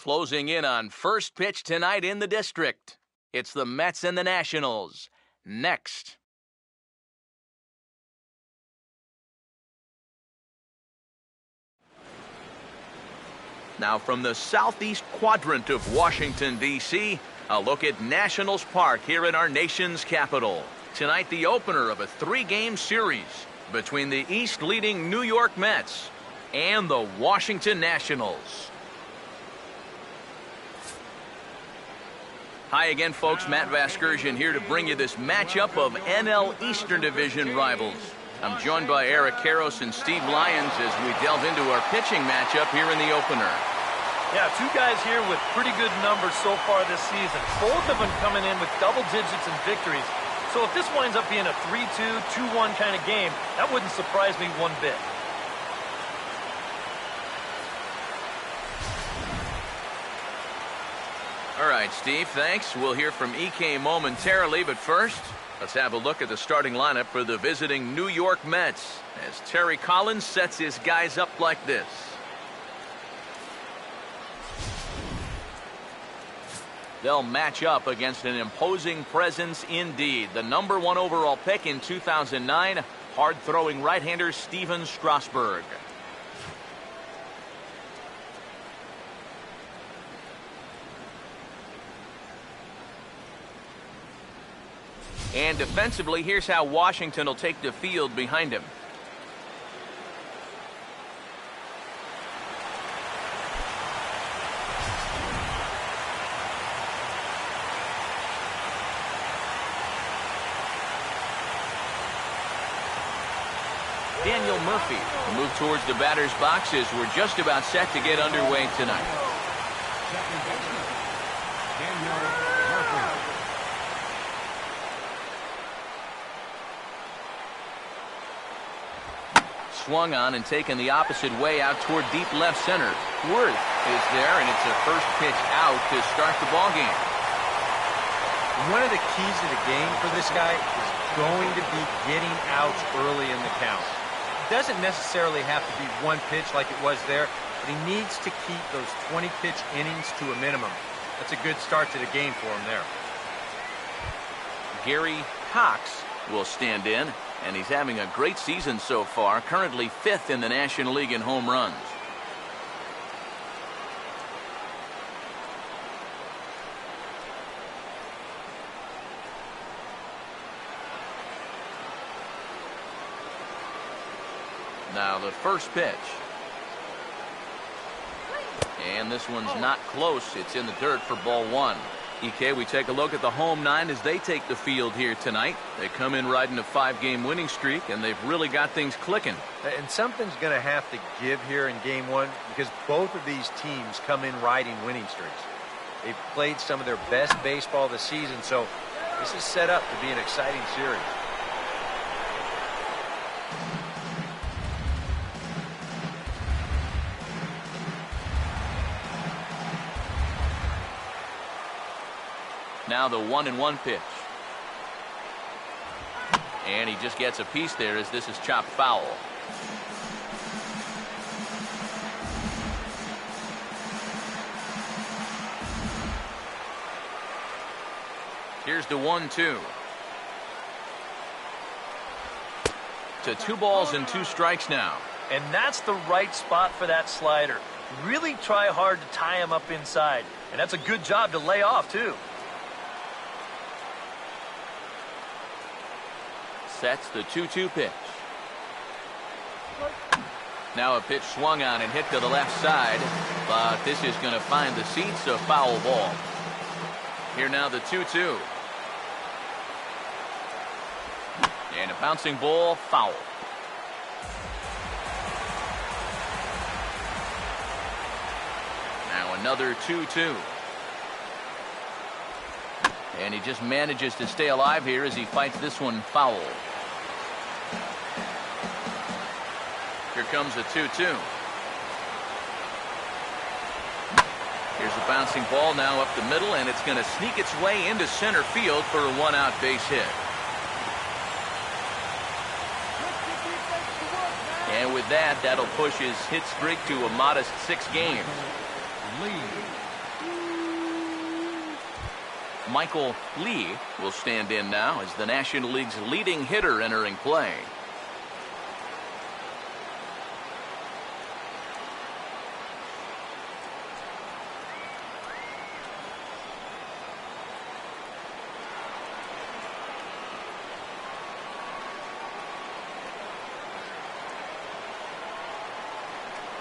Closing in on first pitch tonight in the district. It's the Mets and the Nationals. Next. Now from the southeast quadrant of Washington, D.C., a look at Nationals Park here in our nation's capital. Tonight, the opener of a 3-game series between the East-leading New York Mets and the Washington Nationals. Hi again, folks. Matt Vasgersian here to bring you this matchup of NL Eastern Division rivals. I'm joined by Eric Karros and Steve Lyons as we delve into our pitching matchup here in the opener. Yeah, two guys here with pretty good numbers so far this season. Both of them coming in with double digits in victories. So if this winds up being a 3-2, 2-1 kind of game, that wouldn't surprise me one bit. All right, Steve, thanks. We'll hear from EK momentarily, but first, let's have a look at the starting lineup for the visiting New York Mets as Terry Collins sets his guys up like this. They'll match up against an imposing presence indeed. The #1 overall pick in 2009, hard-throwing right-hander Stephen Strasburg. And defensively, here's how Washington will take the field behind him. Daniel Murphy will move towards the batter's boxes. We're just about set to get underway tonight. Swung on and taken the opposite way out toward deep left center. Worth is there, and it's a first pitch out to start the ball game. One of the keys to the game for this guy is going to be getting outs early in the count. It doesn't necessarily have to be one pitch like it was there, but he needs to keep those 20-pitch innings to a minimum. That's a good start to the game for him there. Gary Cox will stand in, and he's having a great season so far, currently 5th in the National League in home runs. Now the first pitch. And this one's not close. It's in the dirt for ball 1. EK, we take a look at the home 9 as they take the field here tonight. They come in riding a 5-game winning streak, and they've really got things clicking. And something's going to have to give here in game 1 because both of these teams come in riding winning streaks. They've played some of their best baseball this season, so this is set up to be an exciting series. Now the 1-1 pitch. And he just gets a piece there as this is chopped foul. Here's the 1-2. To 2 balls and 2 strikes now. And that's the right spot for that slider. Really try hard to tie him up inside. And that's a good job to lay off, too. Sets the 2-2 pitch. Now a pitch swung on and hit to the left side, but this is going to find the seats, a foul ball. Here now the 2-2. And a bouncing ball, foul. Now another 2-2. And he just manages to stay alive here as he fights this one foul. Here comes a 2-2. Here's a bouncing ball now up the middle, and it's going to sneak its way into center field for a 1-out base hit. And with that, that'll push his hit streak to a modest 6 games. Michael Lee will stand in now as the National League's leading hitter entering play.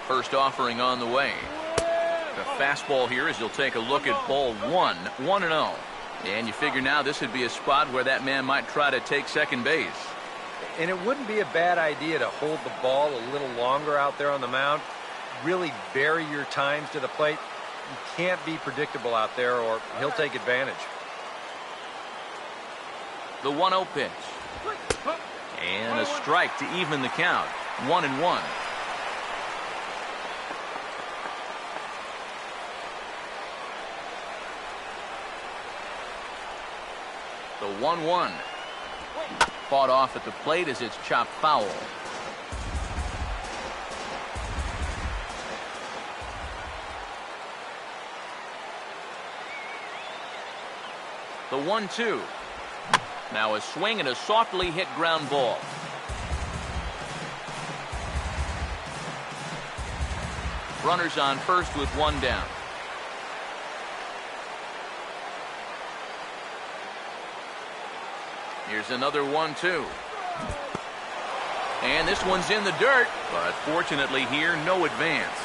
First offering on the way. The fastball here as you'll take a look at ball 1, 1-0. And you figure now this would be a spot where that man might try to take second base. And it wouldn't be a bad idea to hold the ball a little longer out there on the mound. Really vary your times to the plate. You can't be predictable out there or he'll take advantage. The 1-0 pitch. And a strike to even the count. 1-1. The 1-1. Fought off at the plate as it's chopped foul. The 1-2. Now a swing and a softly hit ground ball. Runners on first with one down. Here's another 1-2. And this one's in the dirt, but fortunately here, no advance.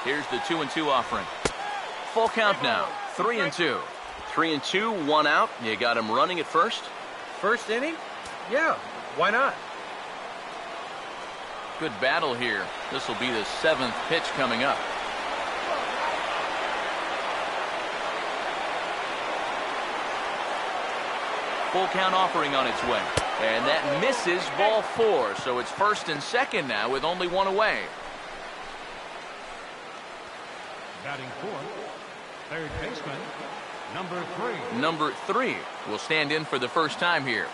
Here's the 2-2 offering. Full count now. 3-2. 3-2, 1 out. You got him running at first. First inning? Yeah, why not? Good battle here. This will be the 7th pitch coming up. Full count offering on its way. And that misses ball 4. So it's first and second now with only one away. Batting fourth, third baseman, number 3. Number 3 will stand in for the first time here.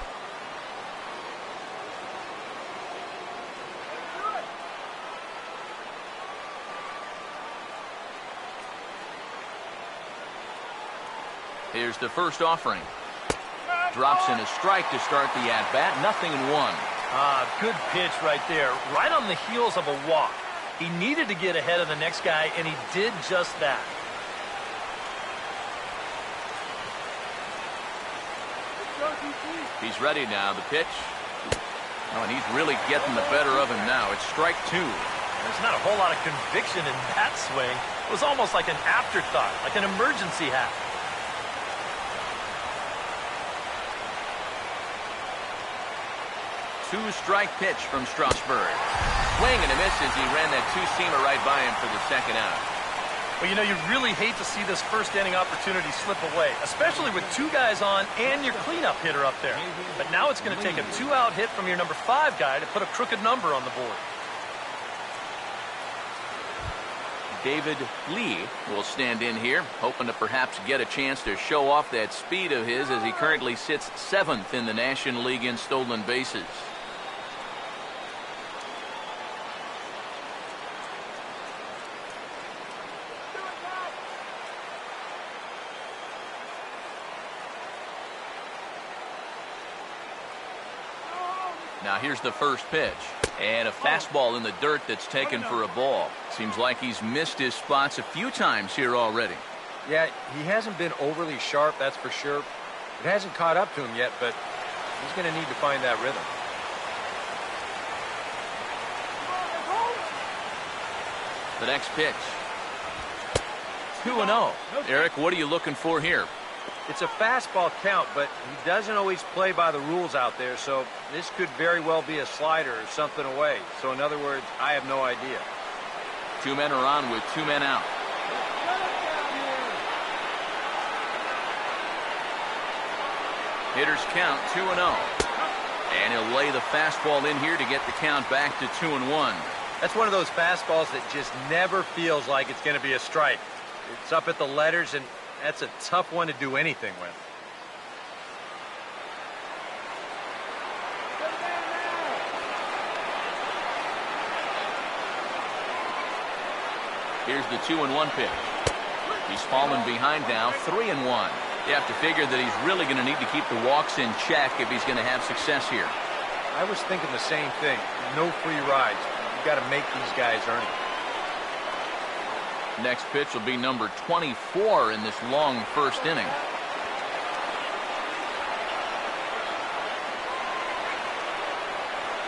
Here's the first offering. Drops in a strike to start the at-bat. 0-1. Good pitch right there. Right on the heels of a walk. He needed to get ahead of the next guy, and he did just that. He's ready now. The pitch. Oh, and he's really getting the better of him now. It's strike 2. There's not a whole lot of conviction in that swing. It was almost like an afterthought, like an emergency hack. Two-strike pitch from Strasburg. Swing and a miss as he ran that two-seamer right by him for the second out. Well, you know, you really hate to see this first inning opportunity slip away, especially with 2 guys on and your cleanup hitter up there. But now it's going to take a 2-out hit from your number 5 guy to put a crooked number on the board. David Lee will stand in here, hoping to perhaps get a chance to show off that speed of his as he currently sits 7th in the National League in stolen bases. Now here's the first pitch. And a fastball in the dirt that's taken for a ball. Seems like he's missed his spots a few times here already. Yeah, he hasn't been overly sharp, that's for sure. It hasn't caught up to him yet, but he's going to need to find that rhythm. The next pitch. 2-0. Eric, what are you looking for here? It's a fastball count, but he doesn't always play by the rules out there, so this could very well be a slider or something away. So in other words, I have no idea. 2 men are on with 2 men out. Hitters count 2-0. And he'll lay the fastball in here to get the count back to 2-1. That's one of those fastballs that just never feels like it's going to be a strike. It's up at the letters, and that's a tough one to do anything with. Here's the 2-1 pitch. He's fallen behind now, 3-1. You have to figure that he's really going to need to keep the walks in check if he's going to have success here. I was thinking the same thing. No free rides. You've got to make these guys earn it. Next pitch will be number 24 in this long first inning.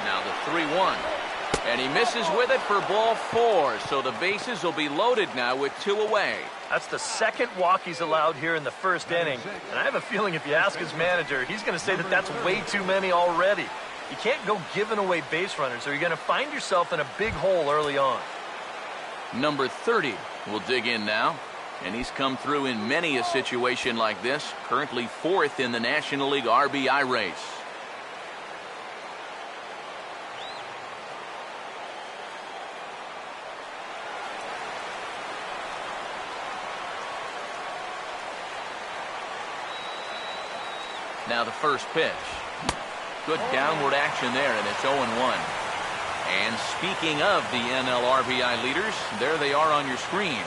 Now the 3-1. And he misses with it for ball 4. So the bases will be loaded now with 2 away. That's the second walk he's allowed here in the first inning. And I have a feeling if you ask his manager, he's going to say that that's way too many already. You can't go giving away base runners or you're going to find yourself in a big hole early on. Number 30 will dig in now. And he's come through in many a situation like this. Currently 4th in the National League RBI race. Now the first pitch. Good downward action there, and it's 0-1. And speaking of the NL RBI leaders, there they are on your screen.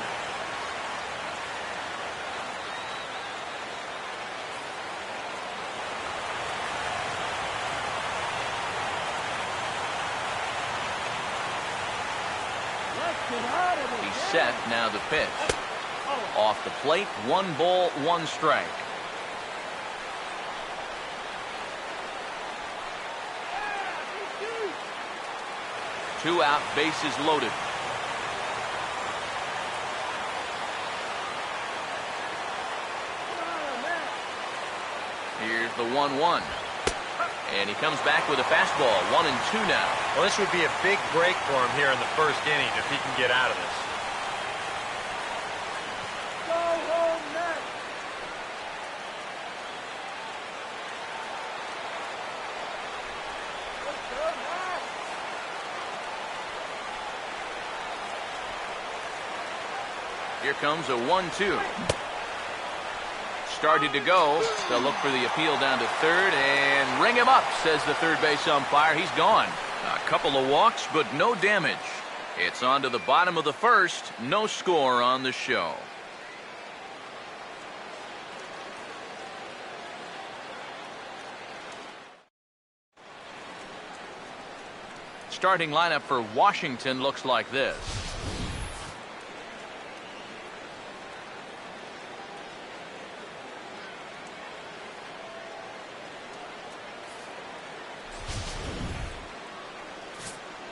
He's set. Now the pitch. Off the plate, 1 ball, 1 strike. Two out, bases loaded. Here's the 1-1. And he comes back with a fastball. 1-2 now. Well, this would be a big break for him here in the first inning if he can get out of this. Here comes a 1-2. Started to go. They'll look for the appeal down to third and ring him up, says the third base umpire. He's gone. A couple of walks, but no damage. It's on to the bottom of the first. No score on the show. Starting lineup for Washington looks like this.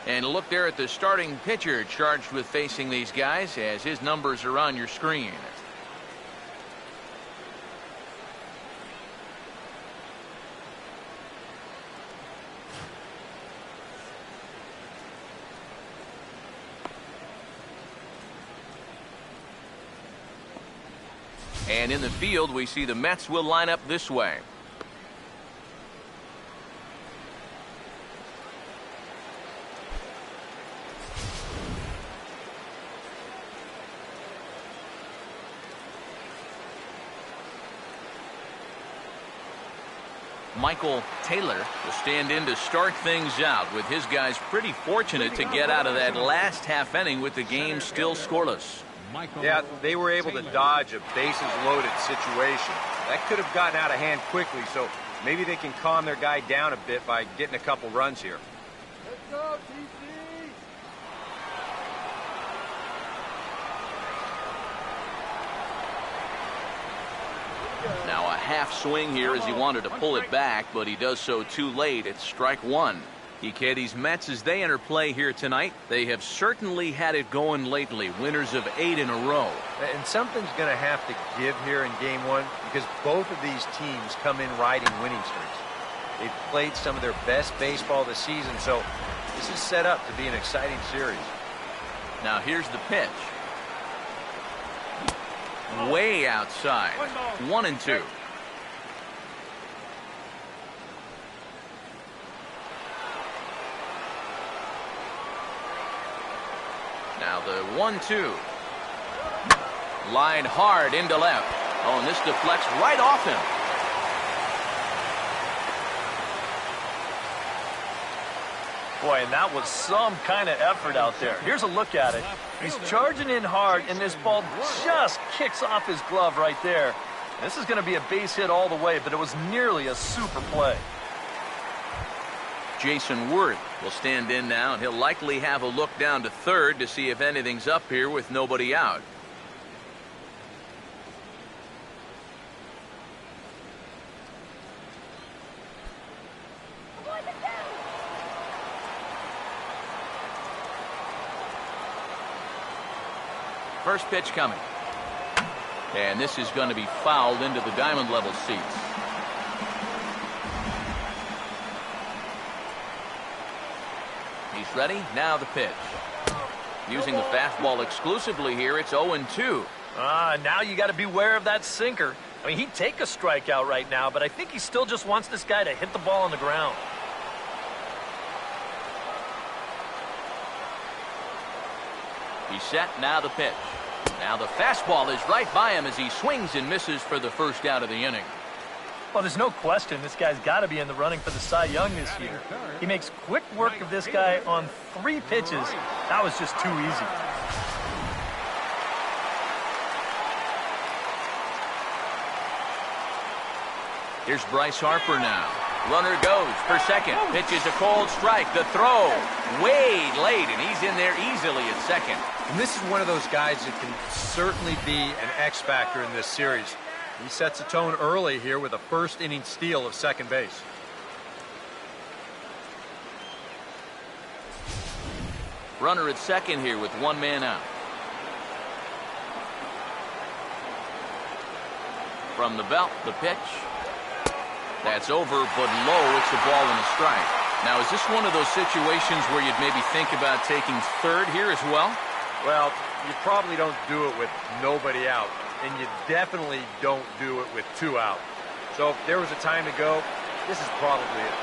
And look there at the starting pitcher charged with facing these guys, as his numbers are on your screen. And in the field, we see the Mets will line up this way. Michael Taylor will stand in to start things out, with his guys pretty fortunate to get out of that last half inning with the game still scoreless. Yeah, they were able to dodge a bases loaded situation. That could have gotten out of hand quickly, so maybe they can calm their guy down a bit by getting a couple runs here. Let's go, TC! Now a half swing here as he wanted to pull it back, but he does so too late. It's strike 1. These Mets, as they enter play here tonight, they have certainly had it going lately. Winners of 8 in a row. And something's going to have to give here in game 1, because both of these teams come in riding winning streaks. They've played some of their best baseball this season, so this is set up to be an exciting series. Now here's the pitch. Way outside. 1-2. Now the 1-2. Line hard into left. Oh, and this deflects right off him. Boy, and that was some kind of effort out there. Here's a look at it. He's charging in hard, and this ball just kicks off his glove right there. This is going to be a base hit all the way, but it was nearly a super play. Jason Worth will stand in now, and he'll likely have a look down to third to see if anything's up here with nobody out. First pitch coming. And this is going to be fouled into the diamond level seats. He's ready. Now the pitch. Using the fastball exclusively here, it's 0-2. Now you got to beware of that sinker. I mean, he'd take a strikeout right now, but I think he still just wants this guy to hit the ball on the ground. He's set. Now the pitch. Now the fastball is right by him as he swings and misses for the first out of the inning. Well, there's no question this guy's got to be in the running for the Cy Young this year. He makes quick work of this guy on 3 pitches. That was just too easy. Here's Bryce Harper now. Runner goes for second. Pitches a cold strike. The throw way late, and he's in there easily at second. And this is one of those guys that can certainly be an X factor in this series. He sets a tone early here with a first inning steal of second base. Runner at second here with 1 man out. From the belt, the pitch. That's over, but low. It's a ball and a strike. Now, is this one of those situations where you'd maybe think about taking third here as well? Well, you probably don't do it with nobody out, and you definitely don't do it with 2 out. So if there was a time to go, this is probably it.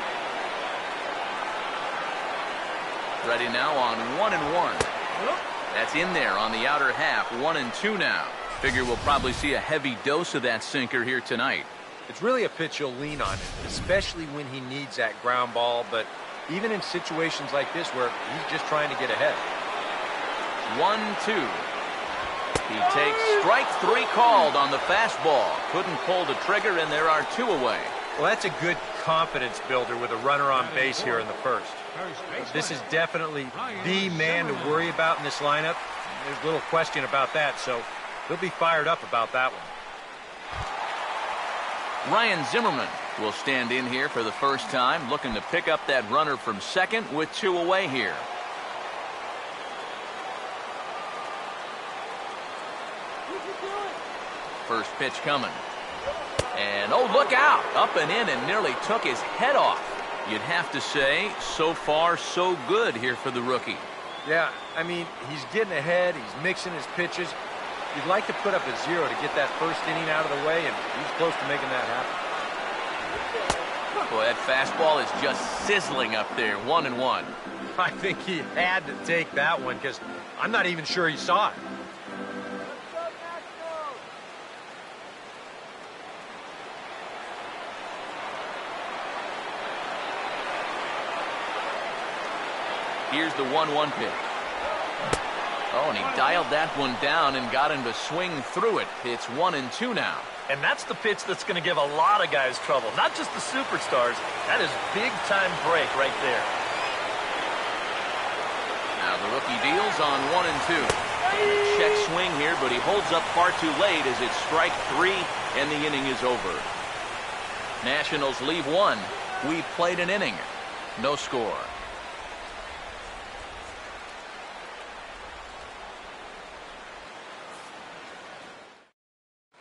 Ready now on 1-1. That's in there on the outer half. 1-2 now. Figure we'll probably see a heavy dose of that sinker here tonight. It's really a pitch you'll lean on, especially when he needs that ground ball, but even in situations like this where he's just trying to get ahead. 1-2. He takes strike 3 called on the fastball. Couldn't pull the trigger, and there are 2 away. Well, that's a good confidence builder with a runner on base here in the first. This is definitely the man to worry about in this lineup. There's little question about that, so he'll be fired up about that one. Ryan Zimmerman will stand in here for the first time, looking to pick up that runner from second with 2 away here. First pitch coming. And, oh, look out! Up and in and nearly took his head off. You'd have to say, so far, so good here for the rookie. Yeah, I mean, he's getting ahead. He's mixing his pitches. You'd like to put up a 0 to get that first inning out of the way, and he's close to making that happen. Boy, that fastball is just sizzling up there. 1-1. I think he had to take that one because I'm not even sure he saw it. Here's the 1-1 pitch. Oh, and he dialed that one down and got him to swing through it. It's 1-2 now. And that's the pitch that's going to give a lot of guys trouble, not just the superstars. That is big-time break right there. Now the rookie deals on 1-2. Check swing here, but he holds up far too late as it's strike 3, and the inning is over. Nationals leave 1. We've played an inning. No score.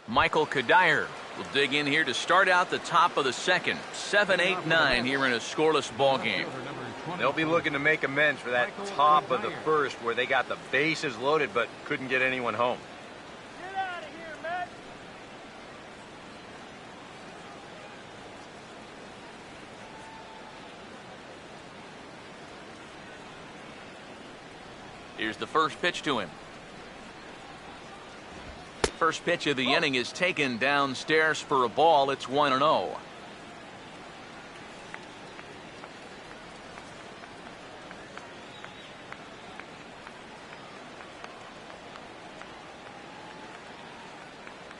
Michael Kadire will dig in here to start out the top of the second. 7-8-9 here in a scoreless ball game. They'll be looking to make amends for that top of the first where they got the bases loaded but couldn't get anyone home. Get out of here, Matt. Here's the first pitch to him. First pitch of the inning is taken downstairs for a ball. It's 1-0.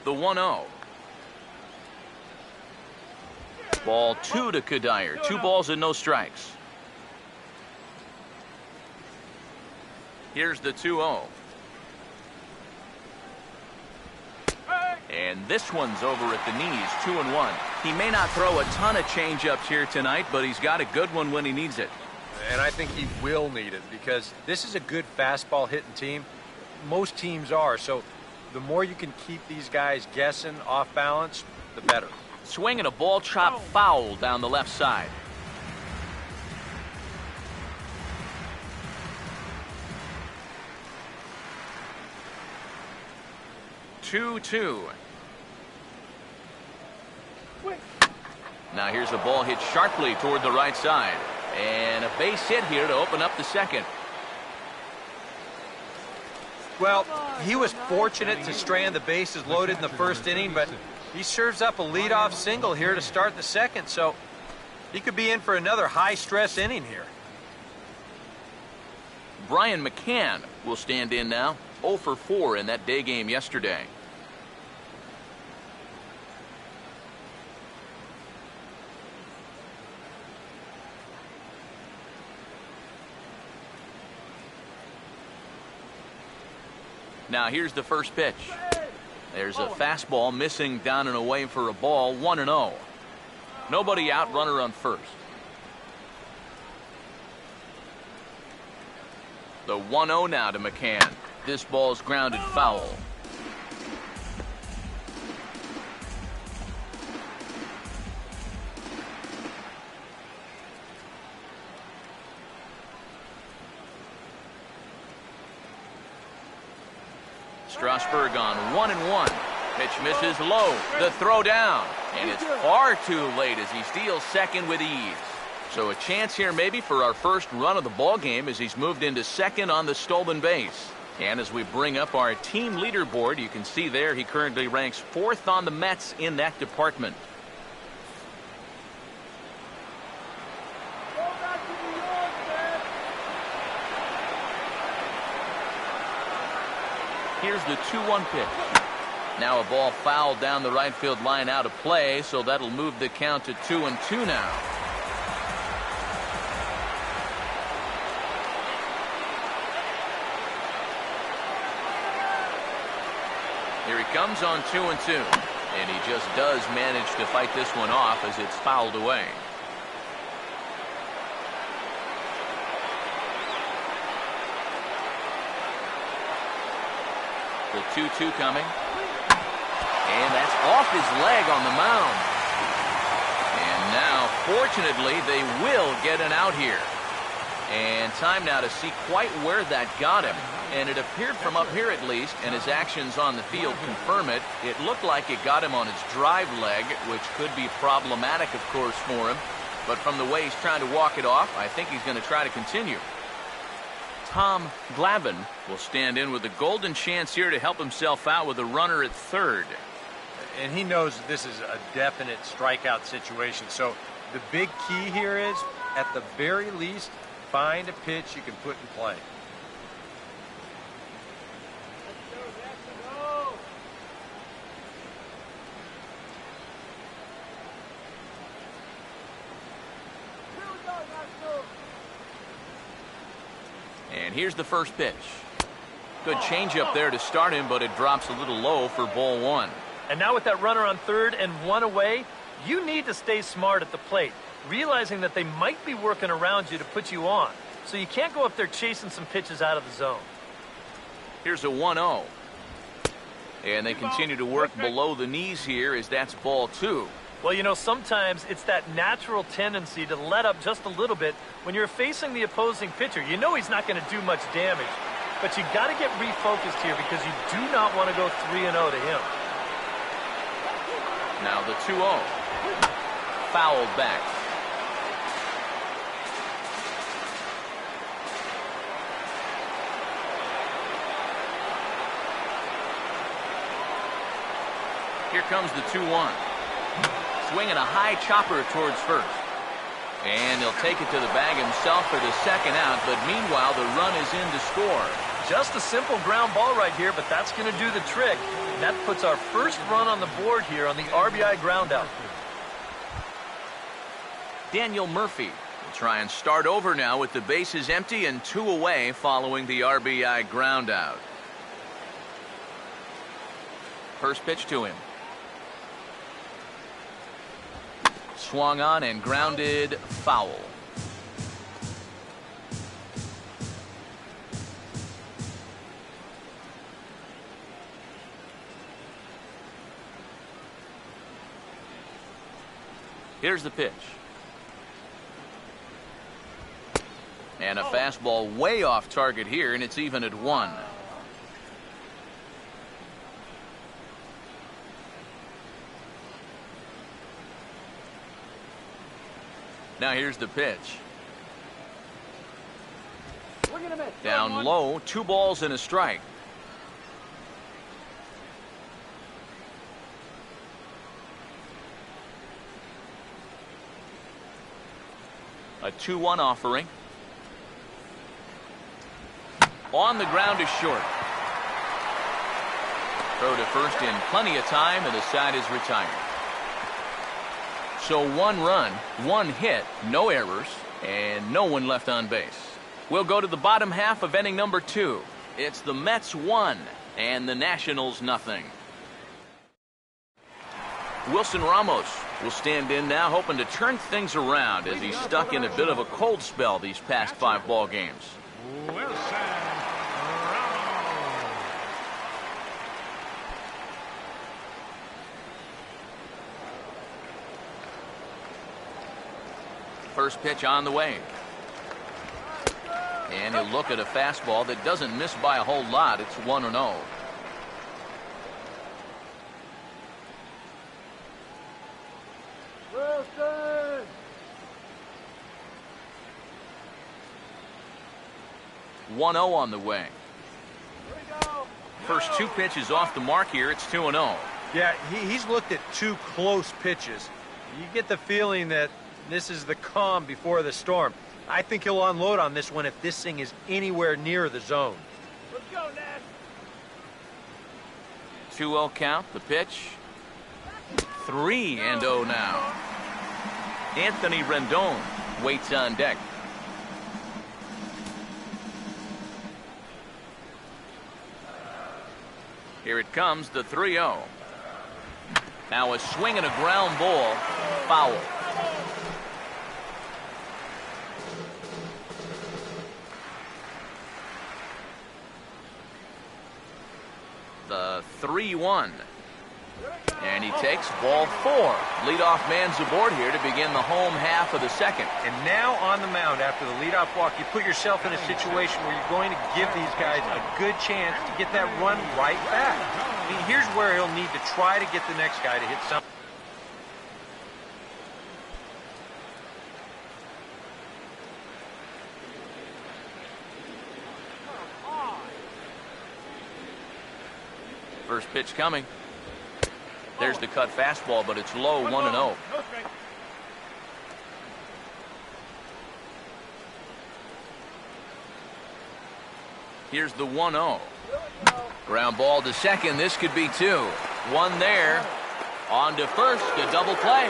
The 1-0. Ball 2 to Kadire. 2 balls and no strikes. Here's the 2-0. And this one's over at the knees, 2-1. He may not throw a ton of changeups here tonight, but he's got a good one when he needs it. And I think he will need it because this is a good fastball hitting team. Most teams are, so the more you can keep these guys guessing off balance, the better. Swinging a ball chopped foul down the left side. Two. Now here's a ball hit sharply toward the right side. And a base hit here to open up the second. Well, he was fortunate to strand the bases loaded in the first inning, but he serves up a leadoff single here to start the second, so he could be in for another high-stress inning here. Brian McCann will stand in now. 0 for 4 in that day game yesterday. Now here's the first pitch. There's a fastball missing down and away for a ball, 1-0. Nobody out, runner on first. The 1-0 now to McCann. This ball's grounded foul. Strasburg on 1-1. Pitch misses low. The throw down. And it's far too late as he steals second with ease. So a chance here maybe for our first run of the ball game as he's moved into second on the stolen base. And as we bring up our team leaderboard, you can see there he currently ranks 4th on the Mets in that department. Here's the 2-1 pitch. Now a ball fouled down the right field line out of play, so that'll move the count to 2-2 now. Here he comes on 2-2. And he just does manage to fight this one off as it's fouled away. The 2-2 coming. And that's off his leg on the mound. And now, fortunately, they will get an out here. And time now to see quite where that got him. And it appeared from up here at least, and his actions on the field confirm it, it looked like it got him on his drive leg, which could be problematic, of course, for him. But from the way he's trying to walk it off, I think he's going to try to continue. Tom Glavine will stand in with a golden chance here to help himself out with a runner at third. And he knows that this is a definite strikeout situation. So the big key here is, at the very least, find a pitch you can put in play. And here's the first pitch. Good changeup there to start him, but it drops a little low for ball 1. And now with that runner on third and 1 away, you need to stay smart at the plate, realizing that they might be working around you to put you on. So you can't go up there chasing some pitches out of the zone. Here's a 1-0. And they continue to work below the knees here as that's ball 2. Well, you know, sometimes it's that natural tendency to let up just a little bit when you're facing the opposing pitcher. You know he's not going to do much damage, but you got to get refocused here because you do not want to go 3-0 to him. Now the 2-0. Fouled back. Here comes the 2-1. Swinging a high chopper towards first. And he'll take it to the bag himself for the second out, but meanwhile the run is in to score. Just a simple ground ball right here, but that's going to do the trick. And that puts our first run on the board here on the RBI groundout. Daniel Murphy will try and start over now with the bases empty and 2 away following the RBI groundout. First pitch to him. Swung on and grounded foul. Here's the pitch. And a fastball way off target here, and it's even at 1. Now here's the pitch. Down low, 2 balls and a strike. A 2-1 offering. On the ground is short. Throw to first in plenty of time, and the side is retired. So 1 run, 1 hit, no errors, and no one left on base. We'll go to the bottom half of inning number 2. It's the Mets 1 and the Nationals nothing. Wilson Ramos will stand in now, hoping to turn things around as he's stuck in a bit of a cold spell these past 5 ball games. Wilson Ramos. First pitch on the way. And he'll look at a fastball that doesn't miss by a whole lot. It's 1-0. Wilson! 1-0 on the way. First 2 pitches off the mark here. It's 2-0. Yeah, he's looked at 2 close pitches. You get the feeling that this is the calm before the storm. I think he'll unload on this one if this thing is anywhere near the zone. Let's go, Nat. 2-0 count. The pitch. 3-0 now. Anthony Rendon waits on deck. Here it comes, the 3-0. Now a swing and a ground ball. Foul. The 3-1. And he takes ball 4. Leadoff man's aboard here to begin the home half of the second. And now on the mound after the leadoff walk, you put yourself in a situation where you're going to give these guys a good chance to get that run right back. I mean, here's where he'll need to try to get the next guy to hit something. First pitch coming. There's the cut fastball, but it's low, 1-0. Here's the 1-0. Ground ball to second. This could be 2. 1 there. On to first, a double play.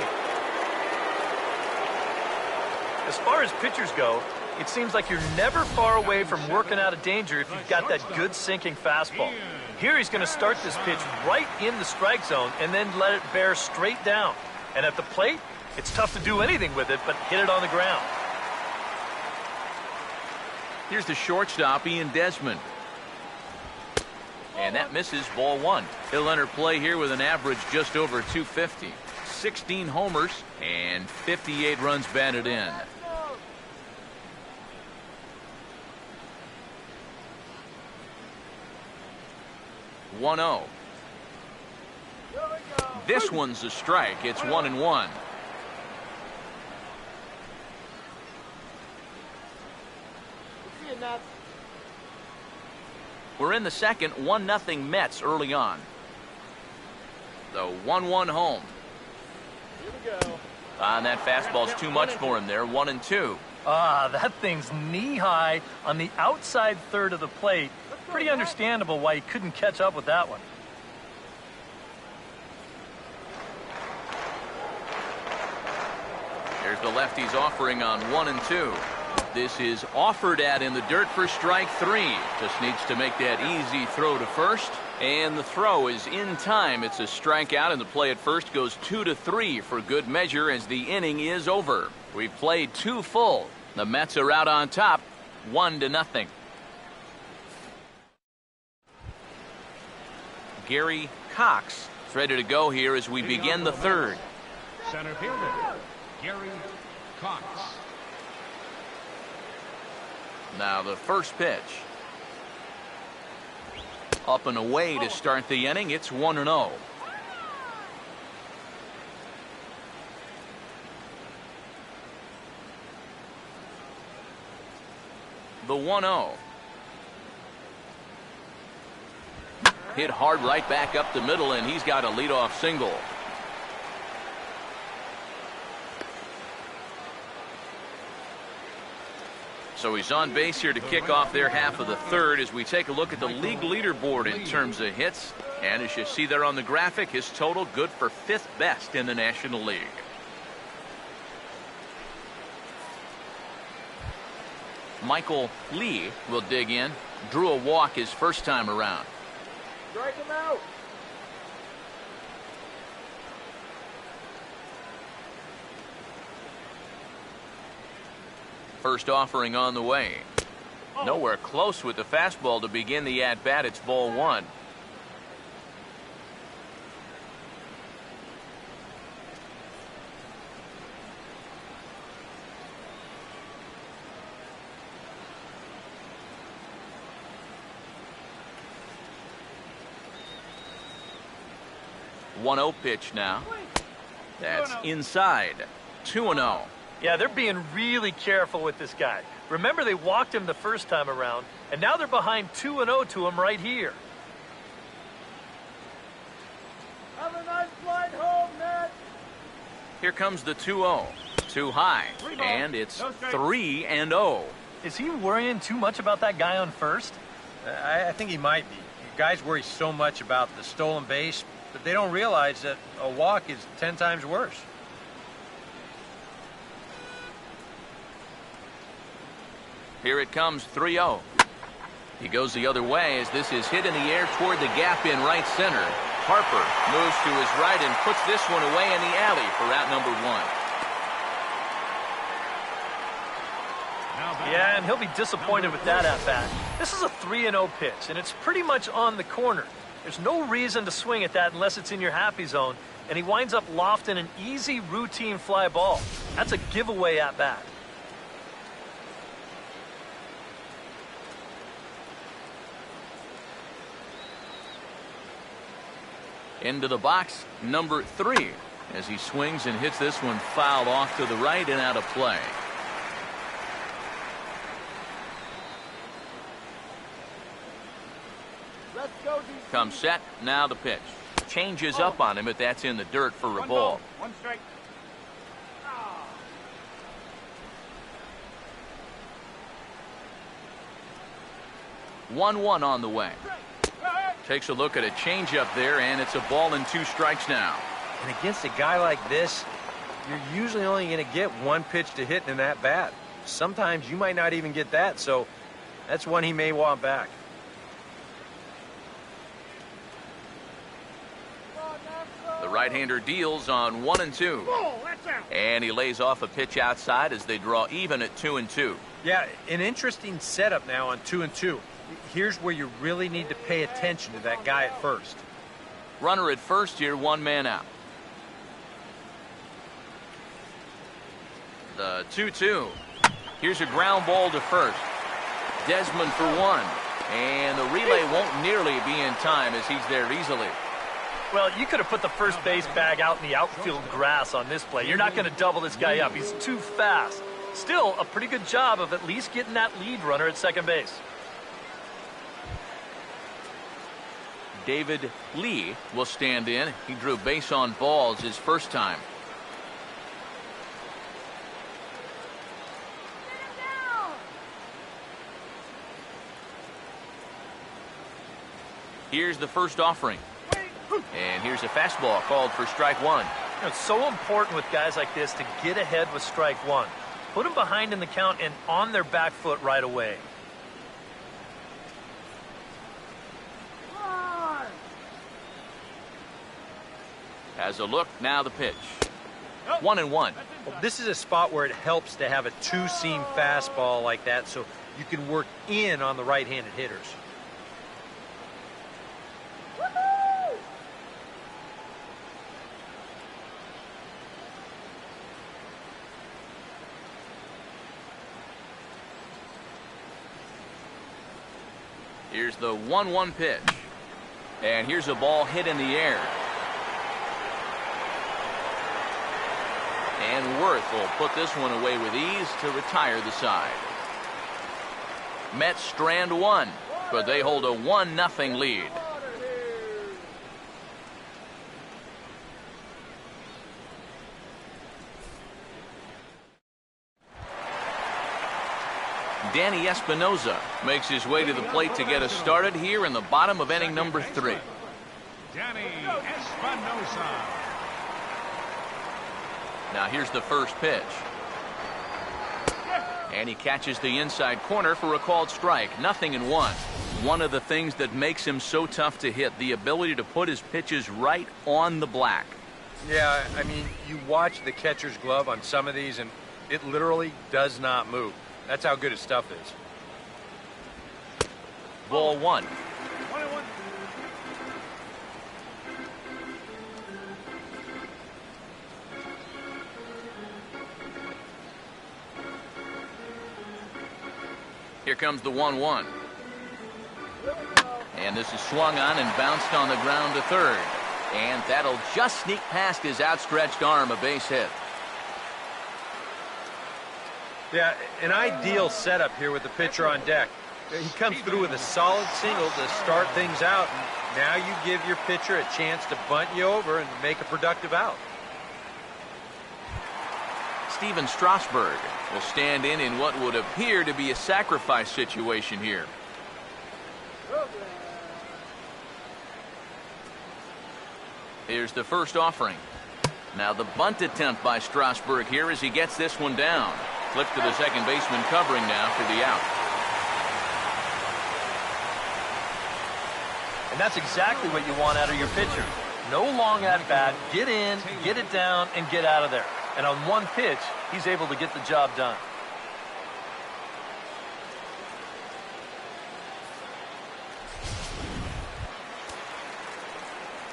As far as pitchers go, it seems like you're never far away from working out of danger if you've got that good sinking fastball. Here he's going to start this pitch right in the strike zone and then let it bear straight down. And at the plate, it's tough to do anything with it but hit it on the ground. Here's the shortstop, Ian Desmond. And that misses, ball 1. He'll enter play here with an average just over 250. 16 homers and 58 runs batted in. 1-0. This one's a strike. It's 1-1. We're in the second. 1-0 Mets early on. The 1-1 home. Here we go. And that fastball's too much for him there. 1-2. That thing's knee-high on the outside third of the plate. Pretty understandable why he couldn't catch up with that one. There's the lefty's offering on 1-2. This is offered at in the dirt for strike 3. Just needs to make that easy throw to first. And the throw is in time. It's a strikeout, and the play at first goes 2-3 for good measure as the inning is over. We've played 2 full. The Mets are out on top, 1-0. Gary Cox is ready to go here as we begin the third. Center fielder, Gary Cox. Now the first pitch. Up and away to start the inning. It's 1-0. The 1-0. Hit hard right back up the middle, and he's got a leadoff single. So he's on base here to kick off their half of the third as we take a look at the league leaderboard in terms of hits. And as you see there on the graphic, his total good for 5th best in the National League. Michael Lee will dig in. Drew a walk his first time around. Strike him out. First offering on the way. Nowhere close with the fastball to begin the at-bat. It's ball 1. One 1-0 pitch now. That's inside. 2-0. Yeah, they're being really careful with this guy. Remember, they walked him the first time around, and now they're behind 2-0 to him right here. Have a nice flight home, Ned. Here comes the 2-0. Too high. And it's 3-0. Is he worrying too much about that guy on first? I think he might be. Guys worry so much about the stolen base, but they don't realize that a walk is 10 times worse. Here it comes, 3-0. He goes the other way as this is hit in the air toward the gap in right center. Harper moves to his right and puts this one away in the alley for out number 1. Yeah, and he'll be disappointed with that at-bat. This is a 3-0 pitch, and it's pretty much on the corner. There's no reason to swing at that unless it's in your happy zone, and he winds up lofting an easy routine fly ball. That's a giveaway at-bat. Into the box, number 3, as he swings and hits this one foul off to the right and out of play. Let's go, DC. Comes set, now the pitch. Changes up on him, but that's in the dirt for a ball. 1 strike. 1-1 on the way. Takes a look at a changeup there, and it's a ball and 2 strikes now. And against a guy like this, you're usually only going to get 1 pitch to hit in that bat. Sometimes you might not even get that, so that's one he may want back. The right-hander deals on 1-2. And he lays off a pitch outside as they draw even at 2-2. Yeah, an interesting setup now on 2-2. Here's where you really need to pay attention to that guy at first. Runner at first here, 1 man out. The 2-2. Here's a ground ball to first. Desmond for 1. And the relay won't nearly be in time as he's there easily. Well, you could have put the first base bag out in the outfield grass on this play. You're not going to double this guy up. He's too fast. Still, a pretty good job of at least getting that lead runner at second base. David Lee will stand in. He drew base on balls his first time. Here's the first offering. And here's a fastball called for strike one. It's so important with guys like this to get ahead with strike one. Put them behind in the count and on their back foot right away. Has a look, now the pitch. 1-1. Well, this is a spot where it helps to have a two-seam fastball like that so you can work in on the right-handed hitters. Here's the 1-1 pitch. And here's a ball hit in the air. And Worth will put this one away with ease to retire the side. Mets strand one, but they hold a 1-0 lead. Danny Espinosa makes his way to the plate to get us started here in the bottom of inning number 3. Danny Espinosa. Now here's the first pitch. And he catches the inside corner for a called strike. 0-1. One of the things that makes him so tough to hit, the ability to put his pitches right on the black. Yeah, I mean, you watch the catcher's glove on some of these, and it literally does not move. That's how good his stuff is. Ball one. Here comes the 1-1. And this is swung on and bounced on the ground to third. And that'll just sneak past his outstretched arm, a base hit. Yeah, an ideal setup here with the pitcher on deck. He comes through with a solid single to start things out, and now you give your pitcher a chance to bunt you over and make a productive out. Steven Strasburg will stand in what would appear to be a sacrifice situation here. Here's the first offering. Now the bunt attempt by Strasburg here as he gets this one down. Flip to the second baseman covering now for the out. And that's exactly what you want out of your pitcher. No long at bat, get in, get it down, and get out of there. And on one pitch, he's able to get the job done.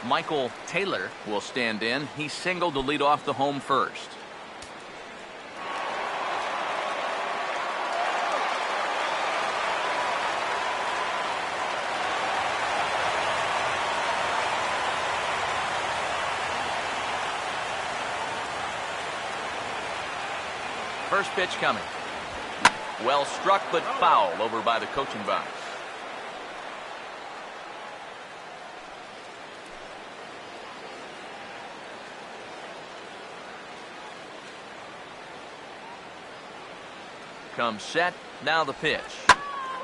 Michael Taylor will stand in. He singled to lead off the home first. First pitch coming. Well struck, but foul over by the coaching box. Comes set. Now the pitch.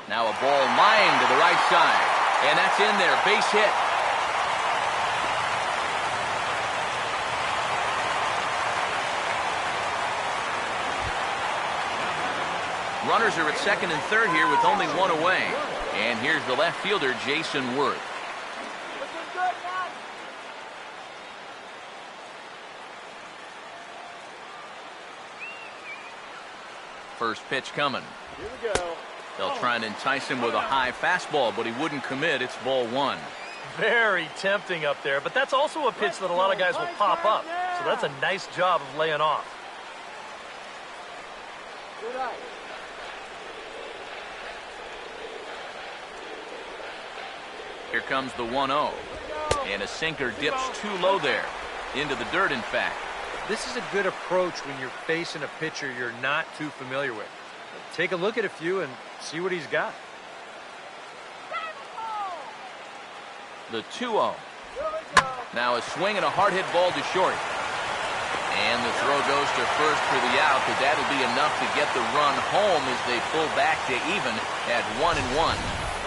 Now a ball lined to the right side. And that's in there. Base hit. Runners are at second and third here with only one away. And here's the left fielder, Jason Worth. First pitch coming. Here we go. They'll try and entice him with a high fastball, but he wouldn't commit. It's ball one. Very tempting up there, but that's also a pitch that a lot of guys will pop up. So that's a nice job of laying off. Good eye. Here comes the 1-0. And a sinker dips too low there. Into the dirt, in fact. This is a good approach when you're facing a pitcher you're not too familiar with. Take a look at a few and see what he's got. The 2-0. Now a swing and a hard hit ball to short. And the throw goes to first for the out, but that'll be enough to get the run home as they pull back to even at 1-1.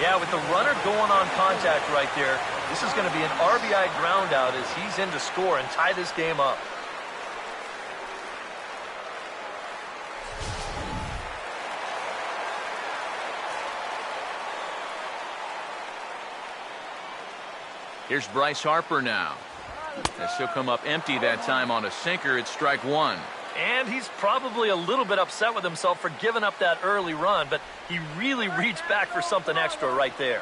Yeah, with the runner going on contact right there, this is going to be an RBI ground out as he's in to score and tie this game up. Here's Bryce Harper now. As he'll come up empty that time on a sinker. It's strike one. And he's probably a little bit upset with himself for giving up that early run, but he really reached back for something extra right there.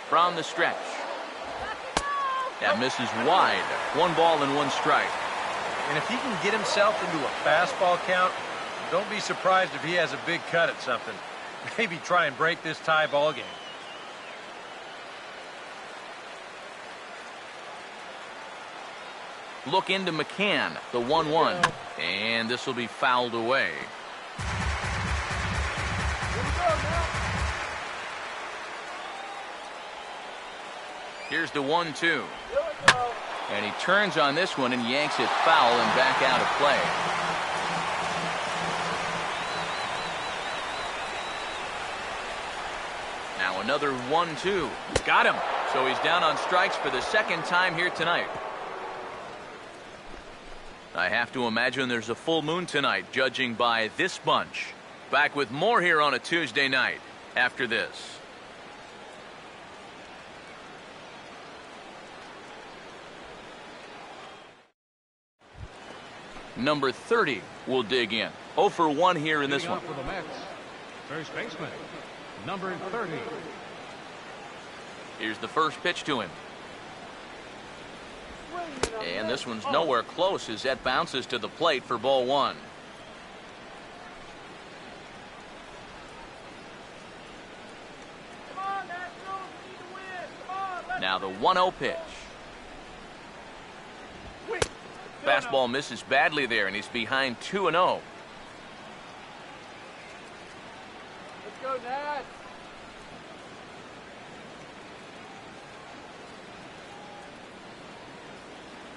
From the stretch. That misses wide. 1 ball and 1 strike. And if he can get himself into a fastball count, don't be surprised if he has a big cut at something. Maybe try and break this tie ball game. Look into McCann, the 1-1. And this will be fouled away. Here's the 1-2. And he turns on this one and yanks it foul and back out of play. Now another 1-2. Got him. So he's down on strikes for the second time here tonight. I have to imagine there's a full moon tonight, judging by this bunch. Back with more here on a Tuesday night after this. Number 30 will dig in. 0 for 1 here in this one. For the Mets, first baseman, number 30. Here's the first pitch to him. And this one's nowhere close as that bounces to the plate for ball 1. Now the 1-0 pitch. Fastball misses badly there, and he's behind 2-0. Let's go, Nat.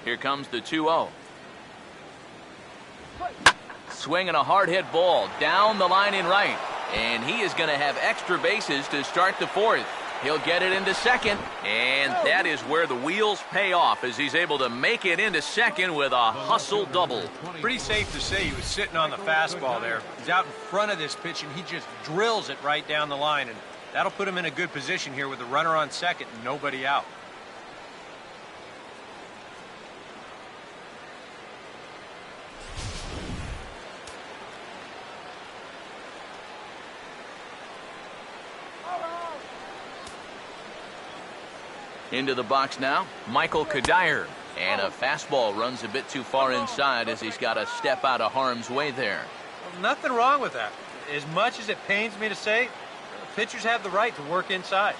Here comes the 2-0. Swinging a hard hit ball down the line in right. And he is going to have extra bases to start the 4th. He'll get it into second. And that is where the wheels pay off as he's able to make it into second with a hustle double. Pretty safe to say he was sitting on the fastball there. He's out in front of this pitch and he just drills it right down the line. And that'll put him in a good position here with a runner on second and nobody out. Into the box now, Michael Kadire. And a fastball runs a bit too far inside as he's got to step out of harm's way there. Well, nothing wrong with that. As much as it pains me to say, pitchers have the right to work inside.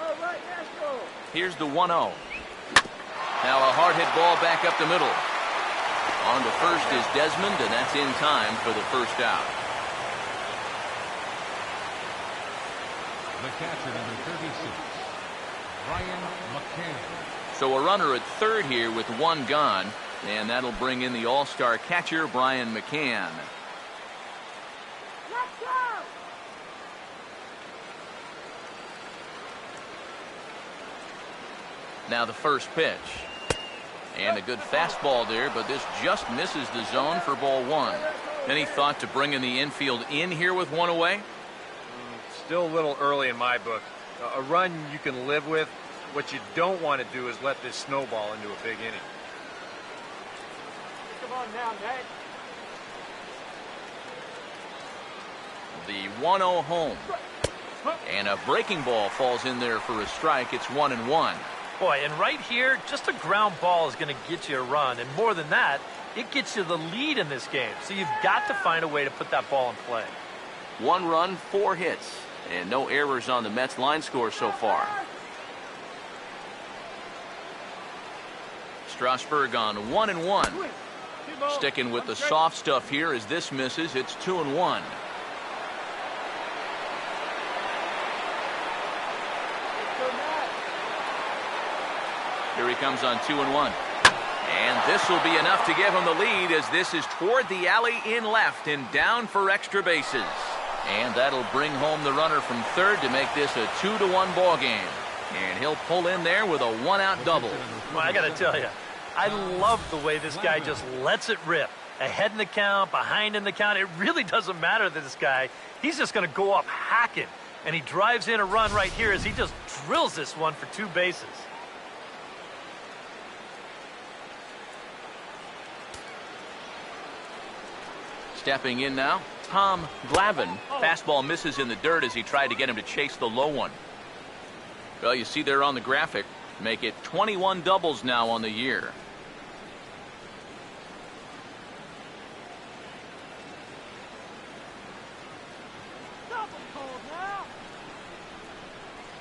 All right, Nashville. Here's the 1-0. Now a hard hit ball back up the middle. On to first is Desmond, and that's in time for the first out. The catcher, number 36, Brian McCann. So a runner at third here with 1 gone, and that'll bring in the all-star catcher, Brian McCann. Let's go. Now the first pitch. And a good fastball there, but this just misses the zone for ball 1. Any thought to bringing the infield in here with 1 away? Still a little early in my book. A run you can live with. What you don't want to do is let this snowball into a big inning. Come on now, Nat. The 1-0 home. And a breaking ball falls in there for a strike. It's 1-1. Boy, and right here, just a ground ball is going to get you a run. And more than that, it gets you the lead in this game. So you've got to find a way to put that ball in play. 1 run, 4 hits. And no errors on the Mets line score so far. Strasburg on 1-1. Sticking with the soft stuff here as this misses. It's 2-1. Here he comes on 2-1. And this will be enough to give him the lead as this is toward the alley in left and down for extra bases. And that'll bring home the runner from third to make this a 2-1 ball game. And he'll pull in there with a one-out double. Well, I got to tell you, I love the way this guy just lets it rip. Ahead in the count, behind in the count. It really doesn't matter to this guy. He's just going to go up hacking. And he drives in a run right here as he just drills this one for 2 bases. Stepping in now, Tom Glavine. Fastball misses in the dirt as he tried to get him to chase the low one. Well, you see there on the graphic, make it 21 doubles now on the year.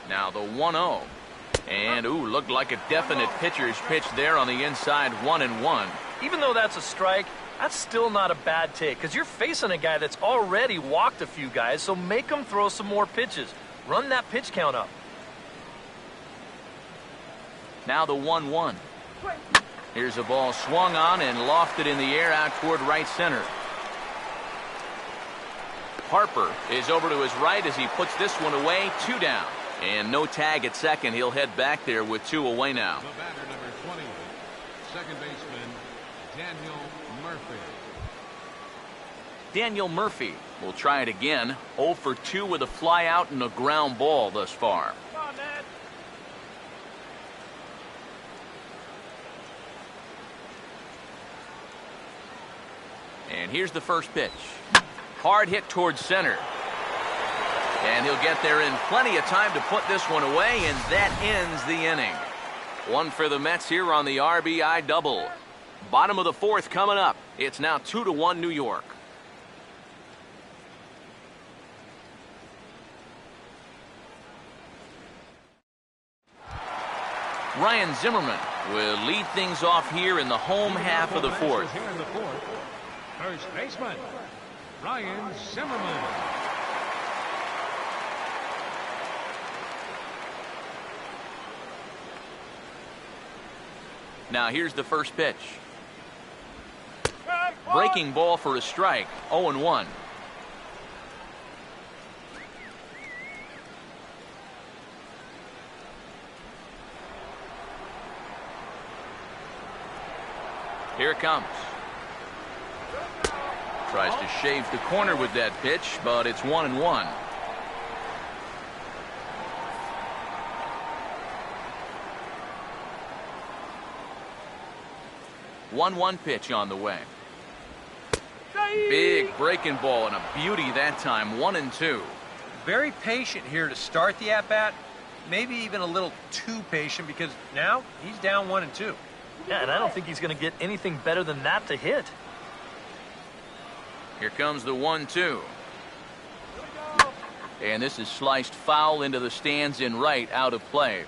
Now the 1-0. And, looked like a definite pitcher's pitch there on the inside, 1-1. Even though that's a strike, that's still not a bad take because you're facing a guy that's already walked a few guys, so make him throw some more pitches. Run that pitch count up. Now the 1-1. Here's a ball swung on and lofted in the air out toward right center. Harper is over to his right as he puts this one away, 2 down. And no tag at second. He'll head back there with 2 away now. The batter, number 20, second baseman, Daniel Murphy. Daniel Murphy will try it again. 0 for 2 with a fly out and a ground ball thus far. Come on, Ned. And here's the first pitch. Hard hit towards center. And he'll get there in plenty of time to put this one away, and that ends the inning. 1 for the Mets here on the RBI double. Bottom of the 4th coming up. It's now 2-1 New York. Ryan Zimmerman will lead things off here in the home half of the 4th. Here in the 4th, first baseman, Ryan Zimmerman. Now here's the first pitch. Breaking ball for a strike. 0-1. Here it comes. Tries to shave the corner with that pitch, but it's 1-1. One pitch on the way. Big breaking ball and a beauty that time. 1-2. Very patient here to start the at-bat. Maybe even a little too patient because now he's down 1-2. Yeah, and I don't think he's going to get anything better than that to hit. Here comes the 1-2. And this is sliced foul into the stands in right, out of play.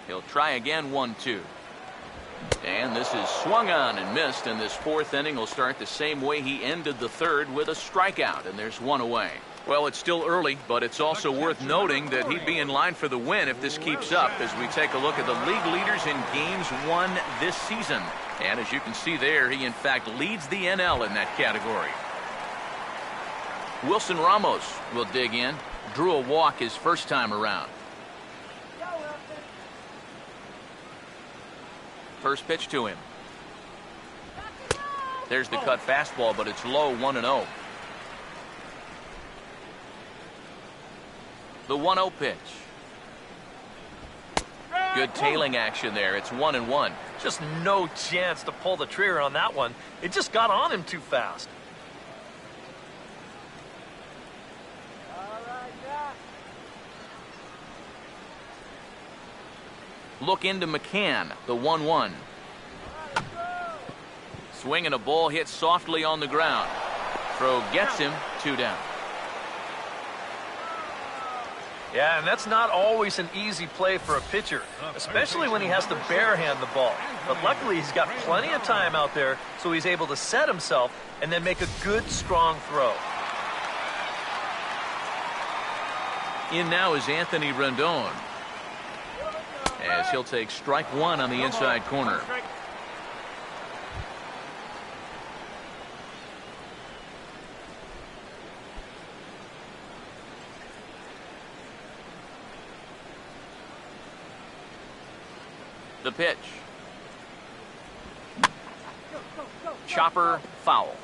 He'll try again, 1-2. And this is swung on and missed, and this 4th inning will start the same way he ended the 3rd with a strikeout, and there's 1 away. Well, it's still early, but it's also worth noting that he'd be in line for the win if this keeps up as we take a look at the league leaders in games won this season. And as you can see there, he in fact leads the NL in that category. Wilson Ramos will dig in. Drew a walk his first time around. First pitch to him. There's the cut fastball, but it's low, 1-0. The 1-0 pitch. Good tailing action there. It's 1-1. Just no chance to pull the trigger on that one. It just got on him too fast. All right, Jack. Look into McCann, the 1-1. Swinging a ball hit softly on the ground. Throw gets him, 2 down. Yeah, and that's not always an easy play for a pitcher, especially when he has to barehand the ball. But luckily, he's got plenty of time out there, so he's able to set himself and then make a good, strong throw. In now is Anthony Rendon. as he'll take strike one on the inside corner. The pitch. Chopper foul.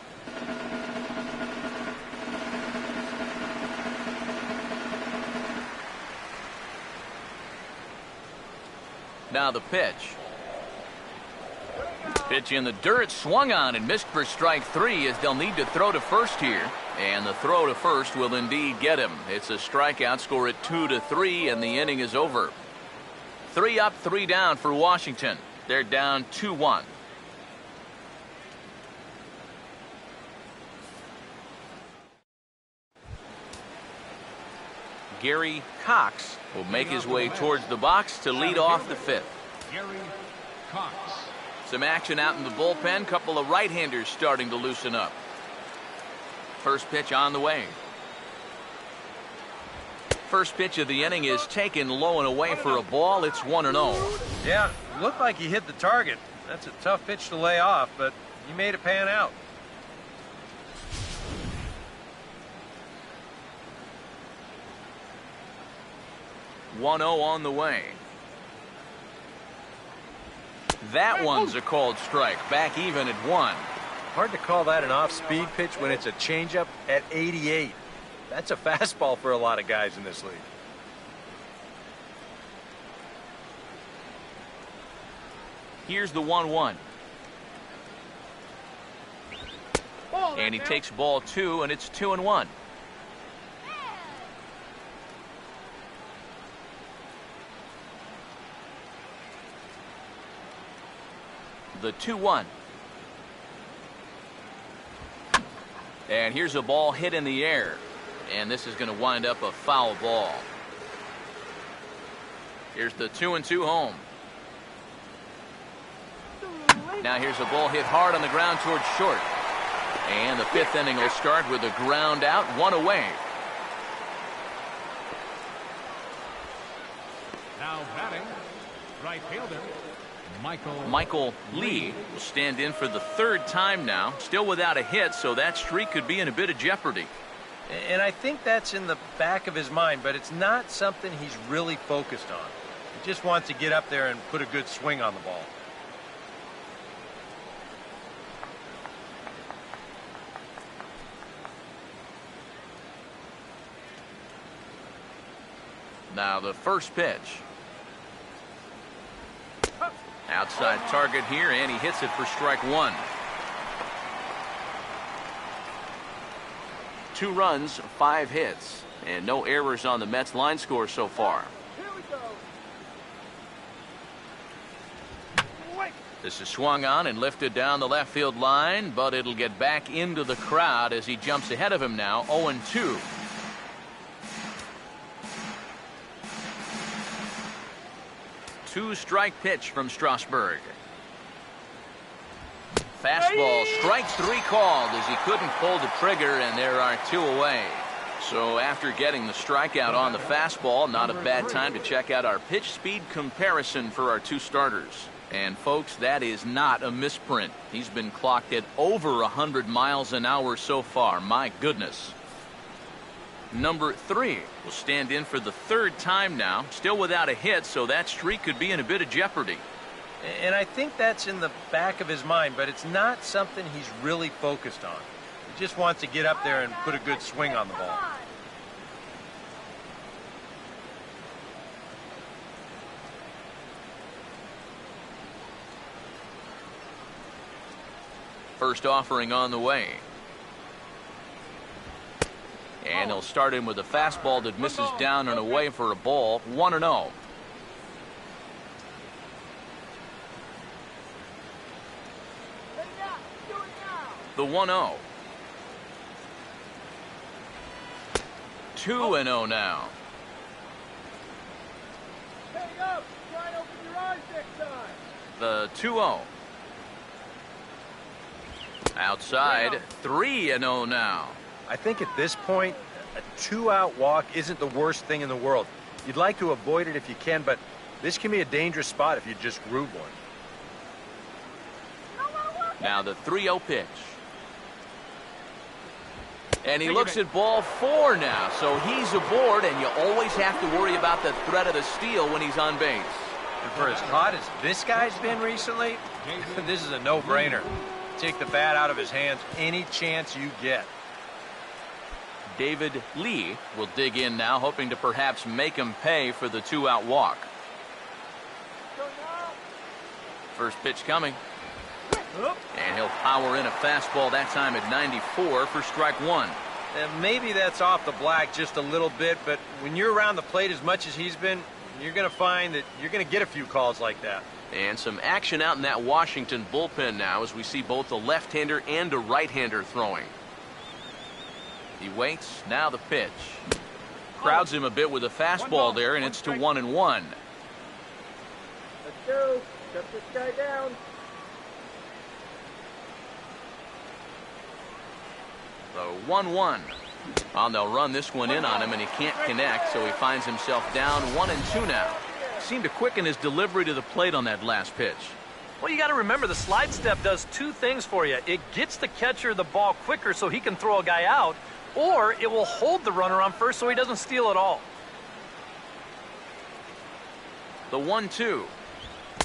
Now the pitch. Pitch in the dirt, swung on and missed for strike three, as they'll need to throw to first here. And the throw to first will indeed get him. It's a strikeout, score at 2-3, and the inning is over. 3 up, 3 down for Washington. They're down 2-1. Gary Cox will make his way towards the box to lead off the fifth. Gary Cox. Some action out in the bullpen. Couple of right-handers starting to loosen up. First pitch on the way. First pitch of the inning is taken low and away for a ball. It's 1-0. Yeah, looked like he hit the target. That's a tough pitch to lay off, but he made it pan out. On the way. That one's a called strike. Back even at 1. Hard to call that an off-speed pitch when it's a changeup at 88. That's a fastball for a lot of guys in this league. Here's the 1-1. And he takes ball 2, and it's 2-1. The 2-1. And here's a ball hit in the air. And this is going to wind up a foul ball. Here's the 2-2 home. Now here's a ball hit hard on the ground towards short. And the fifth inning will start with a ground out, 1 away. Now batting, right fielder, Michael Lee will stand in for the 3rd time now. Still without a hit, so that streak could be in a bit of jeopardy. And I think that's in the back of his mind, but it's not something he's really focused on. He just wants to get up there and put a good swing on the ball. Now the first pitch. Outside target here, and he hits it for strike 1. 2 runs, 5 hits, and no errors on the Mets line score so far. Here we go. This is swung on and lifted down the left field line, but it'll get back into the crowd as he jumps ahead of him now, 0-2. Two-strike pitch from Strasburg. Fastball, strike 3 called as he couldn't pull the trigger, and there are 2 away. So after getting the strikeout on the fastball, not a bad time to check out our pitch speed comparison for our 2 starters. And folks, that is not a misprint. He's been clocked at over 100 miles an hour so far. My goodness. Number 3 will stand in for the 3rd time now. Still without a hit, so that streak could be in a bit of jeopardy. And I think that's in the back of his mind, but it's not something he's really focused on. He just wants to get up there and put a good swing on the ball. First offering on the way. And he'll start in with a fastball that misses down and away for a ball, 1-0. The 1-0. 2-0 now. Hey up! Try and open your eyes next time. The 2-0. Outside, 3-0 now. I think at this point, a 2-out walk isn't the worst thing in the world. You'd like to avoid it if you can, but This can be a dangerous spot if you just groove one. Now the 3-0 pitch. And he looks at ball 4 now, so he's aboard, and you always have to worry about the threat of the steal when he's on base. And for as hot as this guy's been recently, this is a no-brainer. Take the bat out of his hands any chance you get. David Lee will dig in now, hoping to perhaps make him pay for the 2-out walk. First pitch coming. And he'll power in a fastball that time at 94 for strike 1. And maybe that's off the black just a little bit, but when you're around the plate as much as he's been, you're going to find that you're going to get a few calls like that. And some action out in that Washington bullpen now as we see both a left-hander and a right-hander throwing. He waits. Now the pitch. Crowds him a bit with a fastball there, and it's to 1-1. Let's go. Shut this guy down. So 1-1. Well, they'll run this one in on him, and he can't connect, so he finds himself down 1-2 now. Seemed to quicken his delivery to the plate on that last pitch. Well, you got to remember the slide step does 2 things for you. It gets the catcher the ball quicker so he can throw a guy out, or it will hold the runner on first so he doesn't steal at all. The 1-2.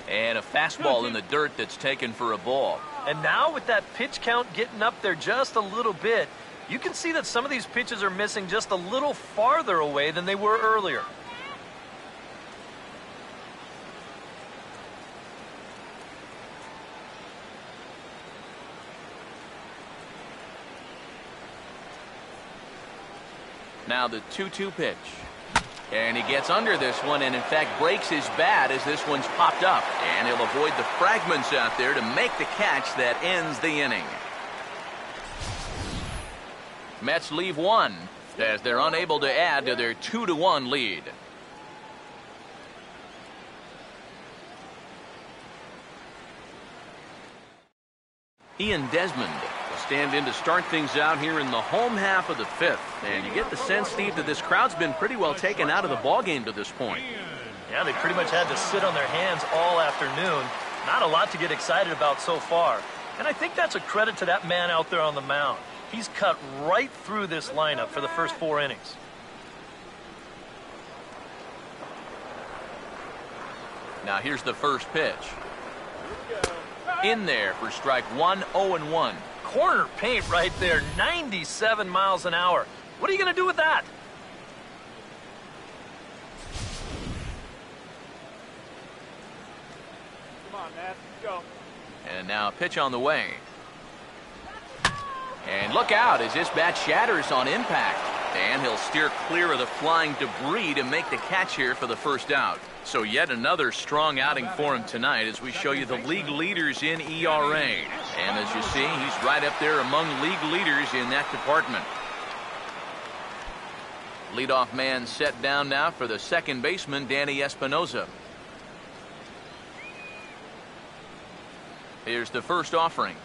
And a fastball in the dirt that's taken for a ball. And now with that pitch count getting up there just a little bit, you can see that some of these pitches are missing just a little farther away than they were earlier. Now the 2-2 pitch. And he gets under this one and in fact breaks his bat as this one's popped up. And he'll avoid the fragments out there to make the catch that ends the inning. Mets leave one as they're unable to add to their 2-1 lead. Ian Desmond will stand in to start things out here in the home half of the 5th. And you get the sense, Steve, that this crowd's been pretty well taken out of the ballgame to this point. Yeah, they pretty much had to sit on their hands all afternoon. Not a lot to get excited about so far. And I think that's a credit to that man out there on the mound. He's cut right through this lineup for the first 4 innings. Now here's the first pitch. In there for strike 1, 0-1. Corner paint right there, 97 miles an hour. What are you going to do with that? Come on, Matt. Let's go. And now a pitch on the way. And look out as this bat shatters on impact. And he'll steer clear of the flying debris to make the catch here for the first out. So yet another strong outing for him tonight as we show you the league leaders in ERA. And as you see, he's right up there among league leaders in that department. Leadoff man set down now for the second baseman, Danny Espinoza. Here's the first offering.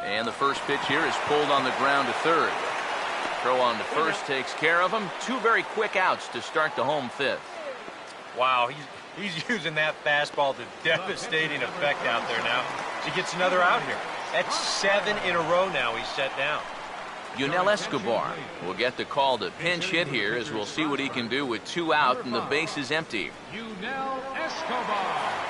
And the first pitch here is pulled on the ground to third. Throw on to first takes care of him. 2 very quick outs to start the home 5th. Wow, he's using that fastball to devastating effect out there now. He gets another out here. That's 7 in a row now he's set down. Yunel Escobar will get the call to pinch hit here as we'll see what he can do with 2 out and the base is empty. Yunel Escobar.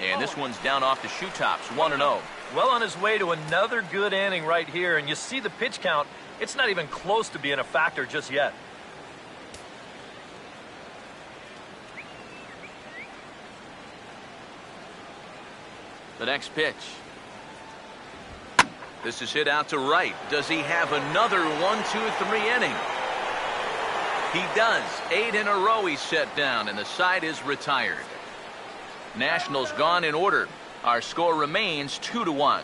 And this one's down off the shoe tops, 1-0. Well on his way to another good inning right here, and you see the pitch count. It's not even close to being a factor just yet. The next pitch. This is hit out to right. Does he have another 1-2-3 inning? He does. 8 in a row he's set down, and the side is retired. Nationals gone in order. Our score remains 2-1.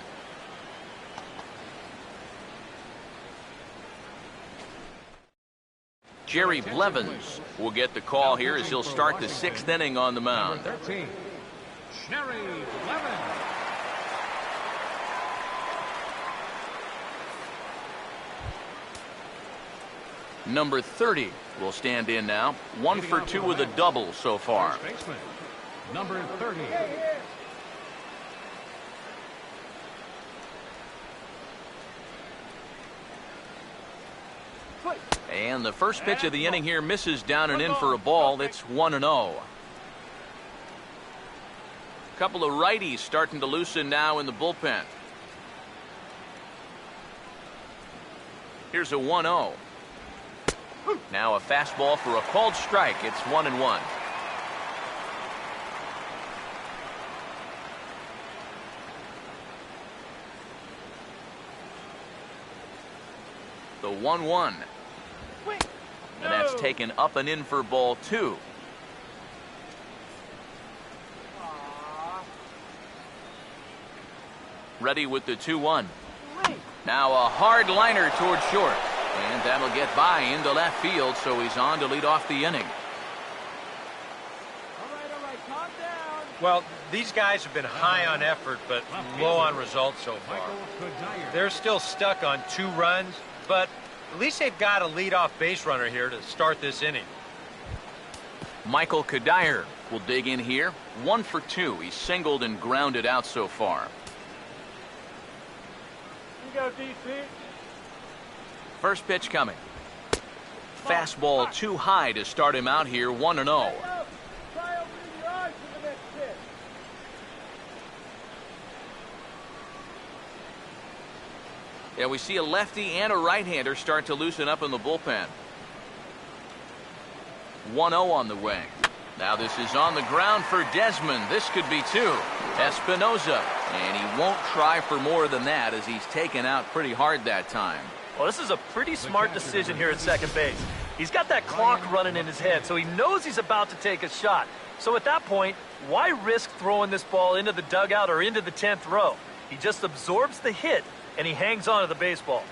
Jerry Blevins will get the call here as he'll start the 6th inning on the mound. 13, Jerry Blevins. Number 30 will stand in now. 1 for 2 with a double so far. First baseman, number 30. And the first pitch of the inning here misses down and in for a ball. It's 1-0. Couple of righties starting to loosen now in the bullpen. Here's a 1-0. Now a fastball for a called strike. It's 1-1. The 1-1. And that's taken up and in for ball 2. Ready with the 2-1. Now a hard liner towards short. And that'll get by into left field, so he's on to lead off the inning. All right, calm down. Well, these guys have been high on effort, but low on results so far. They're still stuck on 2 runs, but at least they've got a leadoff base runner here to start this inning. Michael Cuddyer will dig in here. 1 for 2. He's singled and grounded out so far. You go, DC. First pitch coming. Fastball too high to start him out here. 1-0. Try opening your eyes for the next pitch. Yeah, we see a lefty and a right-hander start to loosen up in the bullpen. 1-0 on the way. Now this is on the ground for Desmond. This could be 2. Espinosa. And he won't try for more than that as he's taken out pretty hard that time. Well, this is a pretty smart decision here at second base. He's got that clock running in his head, so he knows he's about to take a shot. So at that point, why risk throwing this ball into the dugout or into the 10th row? He just absorbs the hit, and he hangs on to the baseball.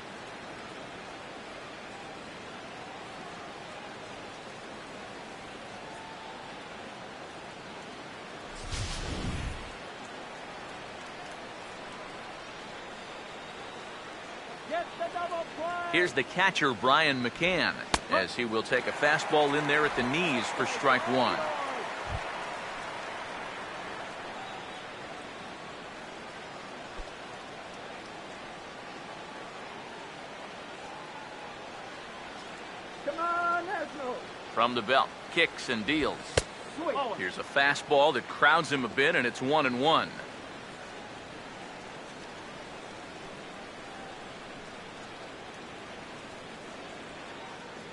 Get the double play. Here's the catcher, Brian McCann, as he will take a fastball in there at the knees for strike 1. Come on, Nesno. From the belt, kicks and deals. Sweet. Here's a fastball that crowds him a bit, and it's 1-1.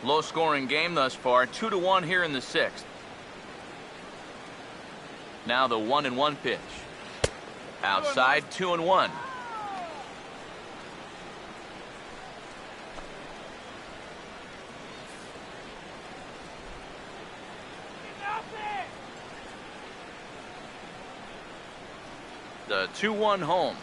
Low scoring game thus far, 2-1 here in the 6th. Now the 1-1 pitch. Outside, 2-1. The 2-1 home.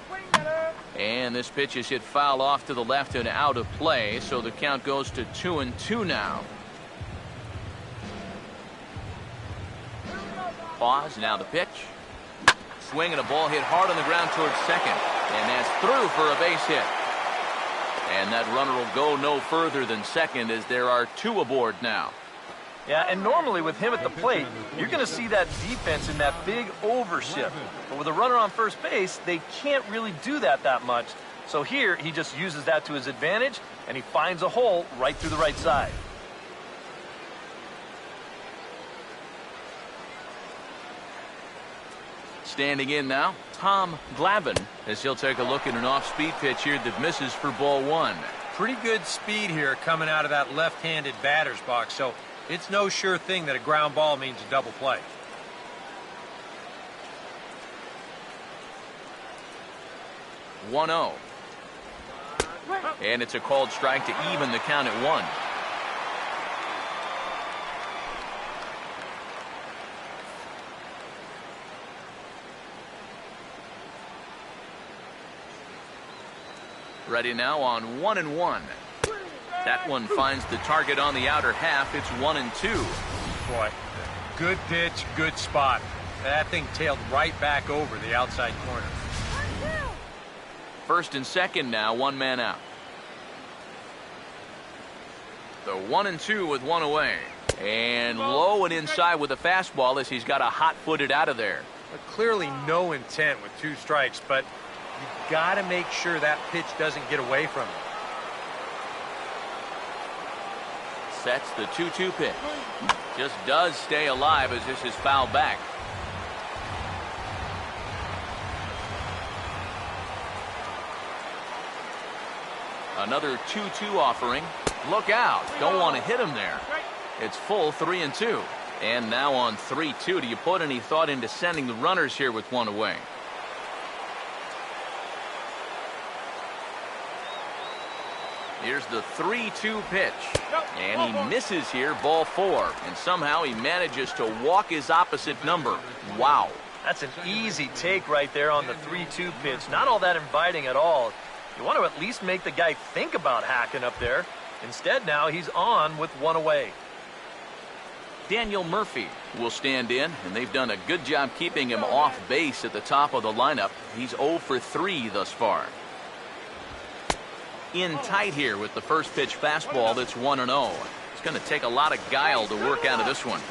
Swing at her. And this pitch is hit foul off to the left and out of play, so the count goes to 2-2 now. Pause, now the pitch. Swing and a ball hit hard on the ground towards second. And that's through for a base hit. And that runner will go no further than second as there are 2 aboard now. Yeah, and normally with him at the plate, you're going to see that defense in that big overshift. But with a runner on first base, they can't really do that much. So here, he just uses that to his advantage, and he finds a hole right through the right side. Standing in now, Tom Glavine, as he'll take a look at an off-speed pitch here that misses for ball 1. Pretty good speed here coming out of that left-handed batter's box, so it's no sure thing that a ground ball means a double play. "1-0." And it's a called strike to even the count at 1. Ready now on 1-1. That one finds the target on the outer half. It's 1-2. Boy, good pitch, good spot. That thing tailed right back over the outside corner. First and second now, 1 man out. The 1-2 with one away. And low and inside with a fastball as he's got a hot-footed out of there. But clearly no intent with 2 strikes, but you got to make sure that pitch doesn't get away from him. Sets the 2-2 pitch. Just does stay alive as this is fouled back. Another 2-2 offering. Look out. Don't want to hit him there. It's full 3-2. And now on 3-2, do you put any thought into sending the runners here with one away? Here's the 3-2 pitch. And he misses here, ball 4. And somehow he manages to walk his opposite number. Wow. That's an easy take right there on the 3-2 pitch. Not all that inviting at all. You want to at least make the guy think about hacking up there. Instead, now he's on with one away. Daniel Murphy will stand in, and they've done a good job keeping him off base at the top of the lineup. He's 0 for 3 thus far. In tight here with the first pitch fastball that's 1-0. It's going to take a lot of guile to work out of this one.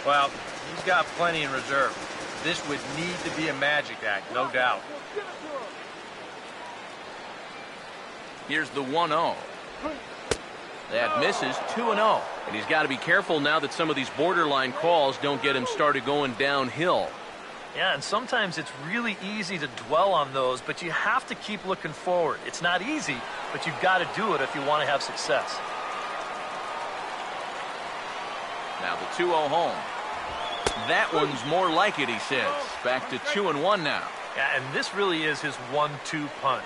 Well, he's got plenty in reserve. This would need to be a magic act, no doubt. Here's the 1-0. That misses 2-0. And he's got to be careful now that some of these borderline calls don't get him started going downhill. Yeah, and sometimes it's really easy to dwell on those, but you have to keep looking forward. It's not easy, but you've got to do it if you want to have success. Now the 2-0 home. That one's more like it, he says. Back to 2-1 now. Yeah, and this really is his 1-2 punch.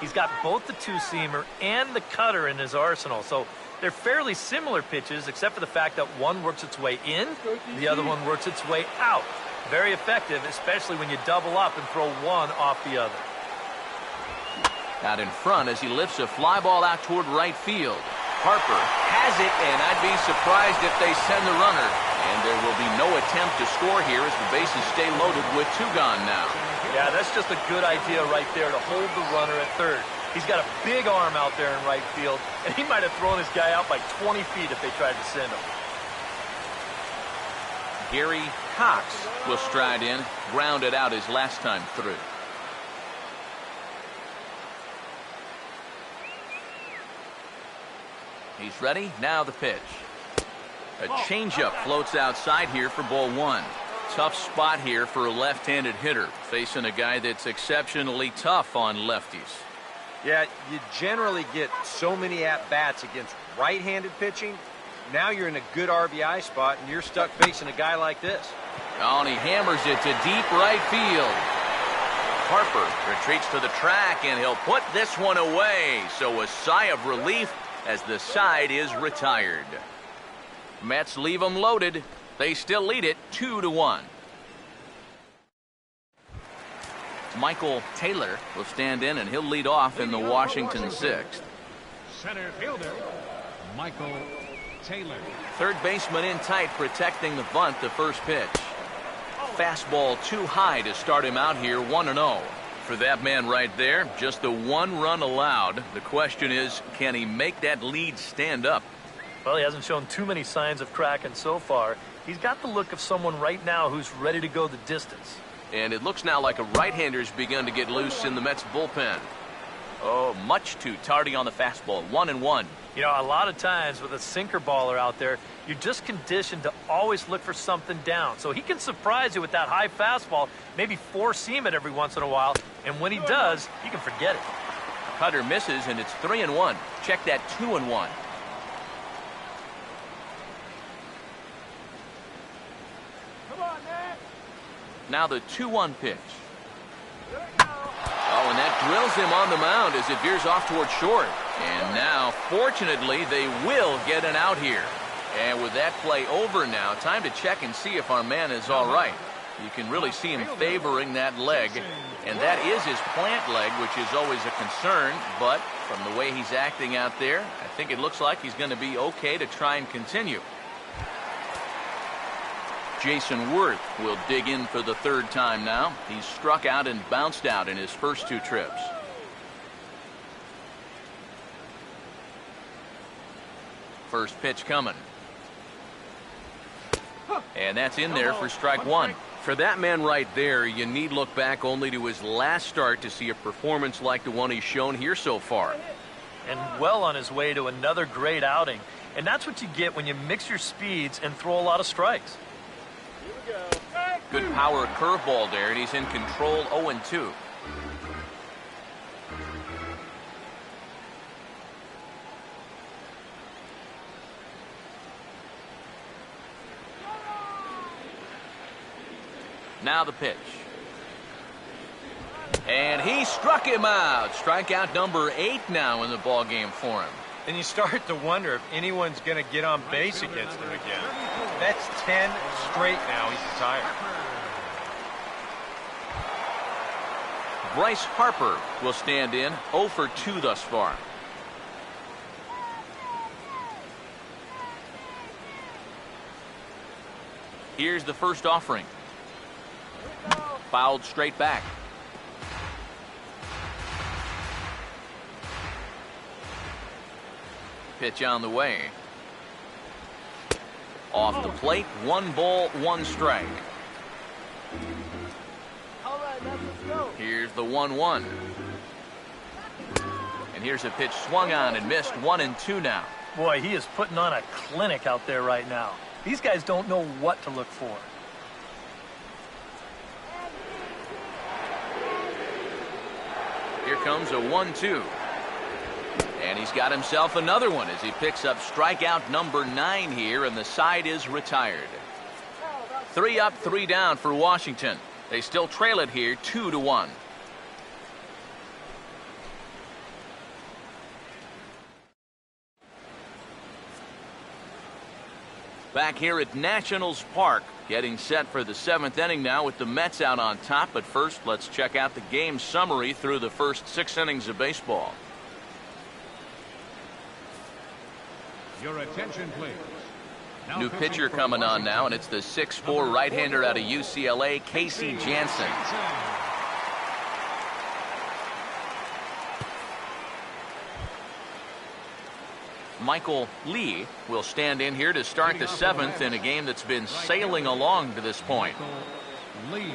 He's got both the two-seamer and the cutter in his arsenal, so they're fairly similar pitches, except for the fact that one works its way in, the other one works its way out. Very effective, especially when you double up and throw one off the other. Out in front as he lifts a fly ball out toward right field. Harper has it, and I'd be surprised if they send the runner. And there will be no attempt to score here as the bases stay loaded with 2 gone now. Yeah, that's just a good idea right there to hold the runner at third. He's got a big arm out there in right field, and he might have thrown his guy out by 20 feet if they tried to send him. Gary Cox will stride in, grounded out his last time through. He's ready. Now the pitch. A changeup floats outside here for ball 1. Tough spot here for a left-handed hitter, facing a guy that's exceptionally tough on lefties. Yeah, you generally get so many at-bats against right-handed pitching. Now you're in a good RBI spot, and you're stuck facing a guy like this. Oh, and he hammers it to deep right field. Harper retreats to the track, and he'll put this one away. So a sigh of relief as the side is retired. Mets leave them loaded. They still lead it 2-1. Michael Taylor will stand in, and he'll lead off in the Washington 6th. Center fielder, Michael Taylor. Third baseman in tight, protecting the bunt, the first pitch. Fastball too high to start him out here, 1-0. For that man right there, just the 1 run allowed. The question is, can he make that lead stand up? Well, he hasn't shown too many signs of cracking so far. He's got the look of someone right now who's ready to go the distance. And it looks now like a right-hander's begun to get loose in the Mets bullpen. Oh, much too tardy on the fastball, 1-1. You know, a lot of times with a sinker baller out there, you're just conditioned to always look for something down. So he can surprise you with that high fastball, maybe four-seam it every once in a while, and when he does, you can forget it. Cutter misses, and it's 3-1. Check that 2-1. Now the 2-1 pitch. Oh, and that drills him on the mound as it veers off toward short. And now, fortunately, they will get an out here. And with that play over now, time to check and see if our man is all right. You can really see him favoring that leg. And that is his plant leg, which is always a concern. But from the way he's acting out there, I think it looks like he's going to be okay to try and continue. Jason Worth will dig in for the third time now. He's struck out and bounced out in his first 2 trips. First pitch coming. And that's in there for strike one. For that man right there, you need look back only to his last start to see a performance like the one he's shown here so far. And well on his way to another great outing. And that's what you get when you mix your speeds and throw a lot of strikes. Good power curveball there, and he's in control 0-2. Now the pitch. And he struck him out. Strikeout number 8 now in the ball game for him. And you start to wonder if anyone's going to get on base against him again. That's 10 straight now. He's retired. Bryce Harper will stand in 0 for 2 thus far. Here's the first offering. Fouled straight back. Pitch on the way. Off the plate, 1 ball, 1 strike. All right, let's go. Here's the 1-1. And here's a pitch swung on and missed. 1-2 now. Boy, he is putting on a clinic out there right now. These guys don't know what to look for. Here comes a 1-2. And he's got himself another one as he picks up strikeout number 9 here, and the side is retired. 3 up, 3 down for Washington. They still trail it here 2-1. Back here at Nationals Park, getting set for the 7th inning now with the Mets out on top. But first, let's check out the game summary through the first 6 innings of baseball. Your attention, please. Now New pitching pitcher for coming on Washington, now, and it's the 6'4 right-hander out of UCLA, Casey Jansen. Michael Lee will stand in here to start the 7th in a game that's been sailing along to this point. Lee.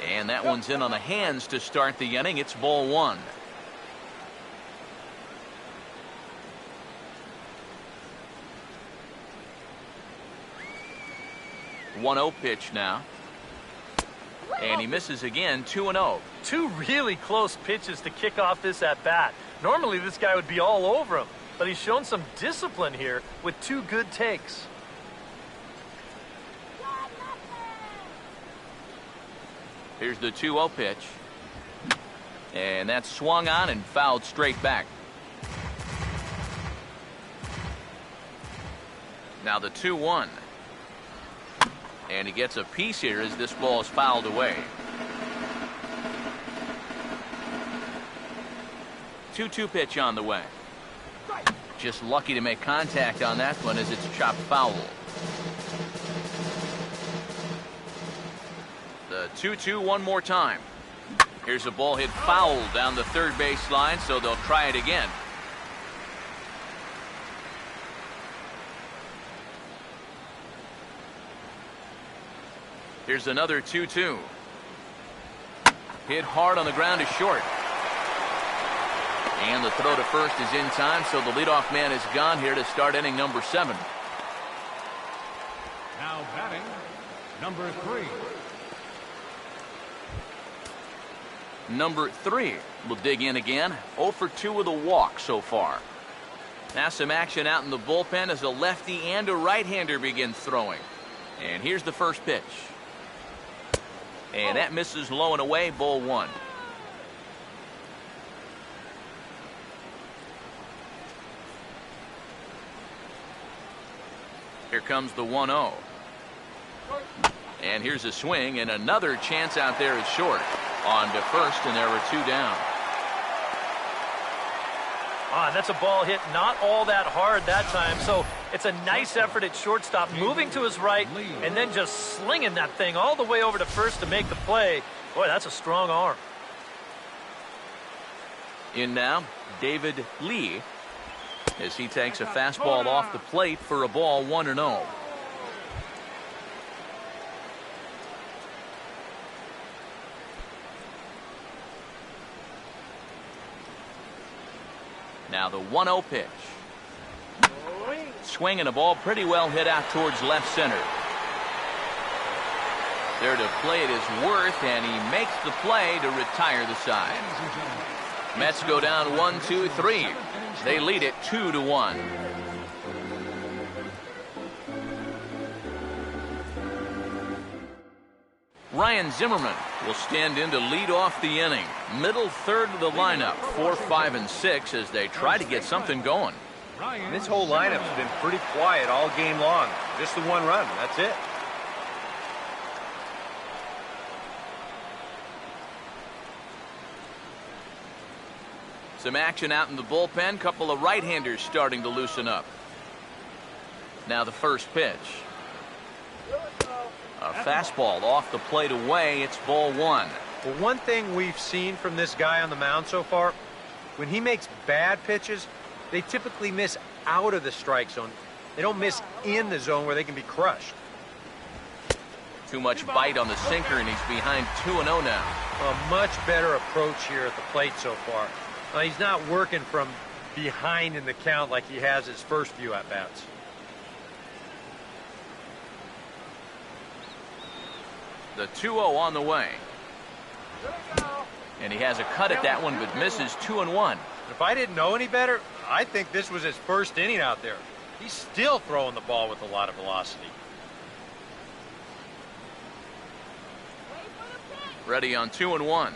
And that one's in on the hands to start the inning. It's ball 1. One-0 pitch now. And he misses again, 2-0. 2 really close pitches to kick off this at-bat. Normally this guy would be all over him, but he's shown some discipline here with 2 good takes. Here's the 2-0 pitch. And that's swung on and fouled straight back. Now the 2-1. And he gets a piece here as this ball is fouled away. 2-2 pitch on the way. Just lucky to make contact on that one as it's chopped foul. The 2-2 one more time. Here's a ball hit foul down the third base line, so they'll try it again. Here's another 2-2. Hit hard on the ground to short. And the throw to first is in time, so the leadoff man is gone here to start inning number 7. Now batting, number 3. Number 3 will dig in again. 0 for 2 with a walk so far. Now some action out in the bullpen as a lefty and a right-hander begin throwing. And here's the first pitch. And that misses low and away, ball 1. Here comes the 1-0. And here's a swing, and another chance out there is short. On to first, and there were 2 down. And that's a ball hit not all that hard that time, so it's a nice effort at shortstop, moving to his right and then just slinging that thing all the way over to first to make the play. Boy, that's a strong arm. In now, David Lee, as he takes a fastball off the plate for a ball 1-0. Now the 1-0 pitch. Swinging a ball pretty well hit out towards left center. There to play it is Worth, and he makes the play to retire the side. Mets go down 1-2-3. They lead it 2-1. Ryan Zimmerman will stand in to lead off the inning. Middle third of the lineup, 4, 5, and 6 as they try to get something going. This whole lineup's been pretty quiet all game long. Just the one run, that's it. Some action out in the bullpen. Couple of right-handers starting to loosen up. Now the first pitch. A fastball off the plate away. It's ball 1. Well, one thing we've seen from this guy on the mound so far, when he makes bad pitches, they typically miss out of the strike zone. They don't miss in the zone where they can be crushed. Too much bite on the sinker, and he's behind 2-0 now. A much better approach here at the plate so far. He's not working from behind in the count like he has his first few at-bats. The 2-0 on the way. And he has a cut at that one, but misses 2-1. If I didn't know any better, I think this was his first inning out there. He's still throwing the ball with a lot of velocity. Ready on 2-1.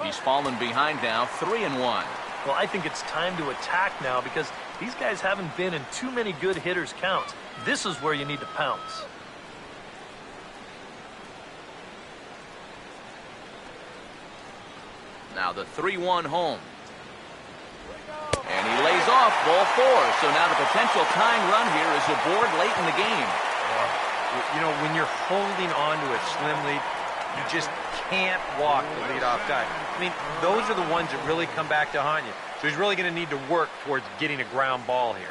He's fallen behind now, 3-1. Well, I think it's time to attack now because these guys haven't been in too many good hitters' counts. This is where you need to pounce. Now the 3-1 home. And he lays off ball 4. So now the potential tying run here is aboard late in the game. You know, when you're holding on to a slim lead, you just can't walk the leadoff guy. I mean, those are the ones that really come back to haunt you. So he's really going to need to work towards getting a ground ball here.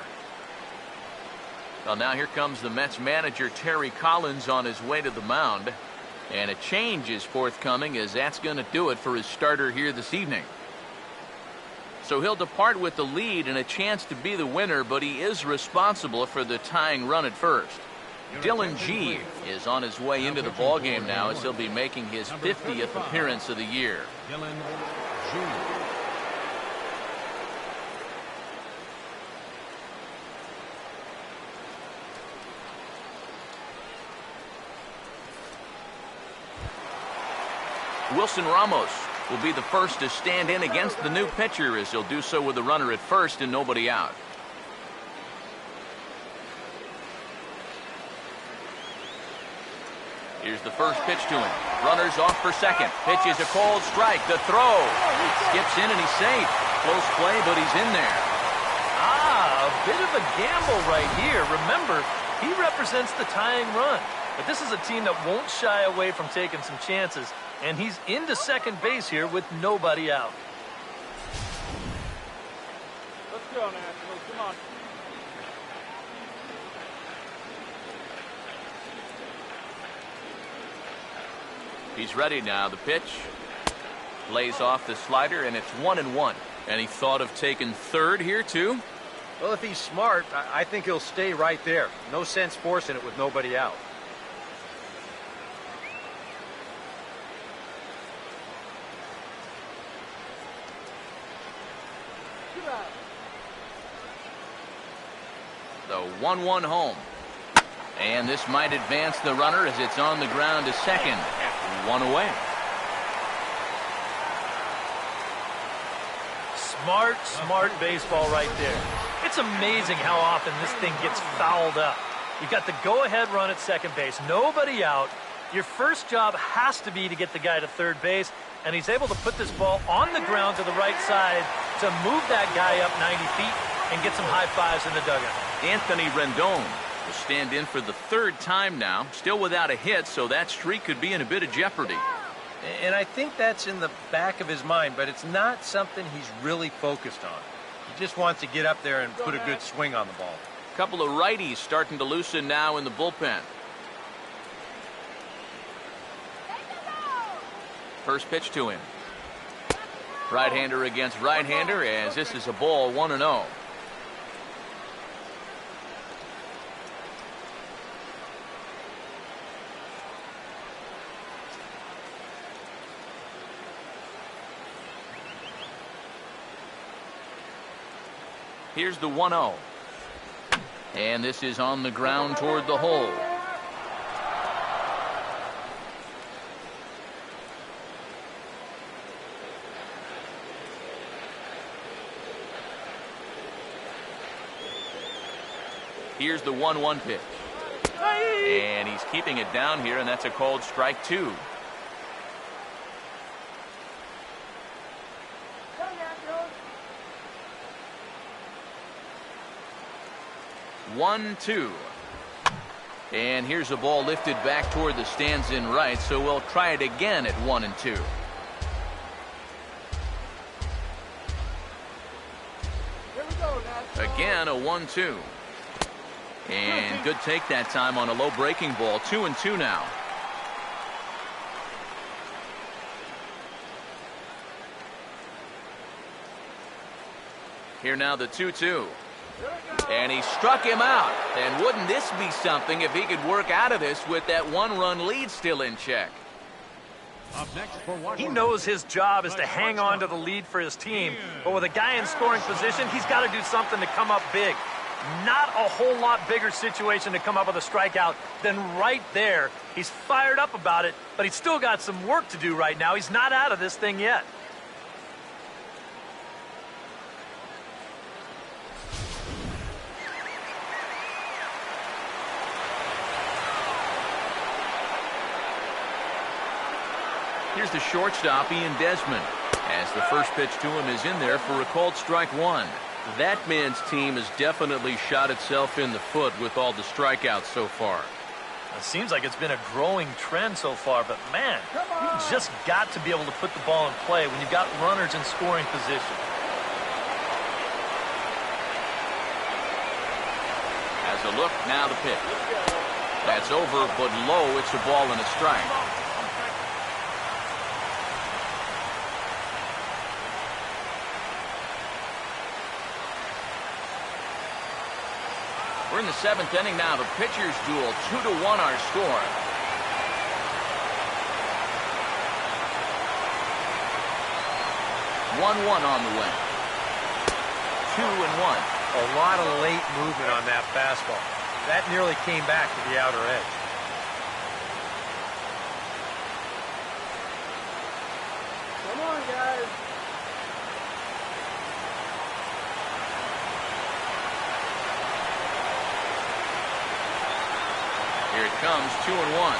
Well, now here comes the Mets manager, Terry Collins, on his way to the mound. And a change is forthcoming, as that's going to do it for his starter here this evening. So he'll depart with the lead and a chance to be the winner, but he is responsible for the tying run at first. Dylan G is on his way into the ballgame now, as he'll be making his 50th appearance of the year. Dylan G. Wilson Ramos will be the first to stand in against the new pitcher, as he'll do so with a runner at first and nobody out. Here's the first pitch to him. Runners off for second. Pitch is a cold strike. The throw. Skips in and he's safe. Close play, but he's in there. A bit of a gamble right here. Remember, he represents the tying run. But this is a team that won't shy away from taking some chances. And he's into second base here with nobody out. Let's go, Nationals. Come on. He's ready now. The pitch lays off the slider, and it's 1-1. And he thought of taking third here, too? Well, if he's smart, I think he'll stay right there. No sense forcing it with nobody out. The 1-1 home. And this might advance the runner as it's on the ground to second. One away. Smart baseball right there. It's amazing how often this thing gets fouled up. You got the go-ahead run at second base, nobody out. Your first job has to be to get the guy to third base, and he's able to put this ball on the ground to the right side to move that guy up 90 feet and get some high fives in the dugout. Anthony Rendon will stand in for the third time now, still without a hit, so that streak could be in a bit of jeopardy. And I think that's in the back of his mind, but it's not something he's really focused on. He just wants to get up there and put a good swing on the ball. A couple of righties starting to loosen now in the bullpen. First pitch to him. Right-hander against right-hander, as this is a ball 1-0. Here's the 1-0. And this is on the ground toward the hole. Here's the 1-1 pitch. And he's keeping it down here, and that's a called strike 2. One, two. And here's a ball lifted back toward the stands in right, so we'll try it again at 1 and 2. Again, a 1-2. And good take that time on a low breaking ball. 2 and 2 now. Here now the 2-2. And he struck him out. And wouldn't this be something if he could work out of this with that 1-run lead still in check? Up next for He Washington. knows his job is to hang on to the lead for his team, but with a guy in scoring position, he's got to do something to come up big. Not a whole lot bigger situation to come up with a strikeout than right there. He's fired up about it, but he's still got some work to do right now. He's not out of this thing yet. Here's the shortstop, Ian Desmond, as the first pitch to him is in there for a called strike 1. That man's team has definitely shot itself in the foot with all the strikeouts so far. It seems like it's been a growing trend so far, but man, you've just got to be able to put the ball in play when you've got runners in scoring position. As a look, now the pitch. That's over, but low. It's a ball and a strike. We're in the 7th inning now. The pitchers duel, 2-1 our score. One on the way. 2-1. A lot of late movement on that fastball. That nearly came back to the outer edge. Come on, guys. Here it comes, 2-1.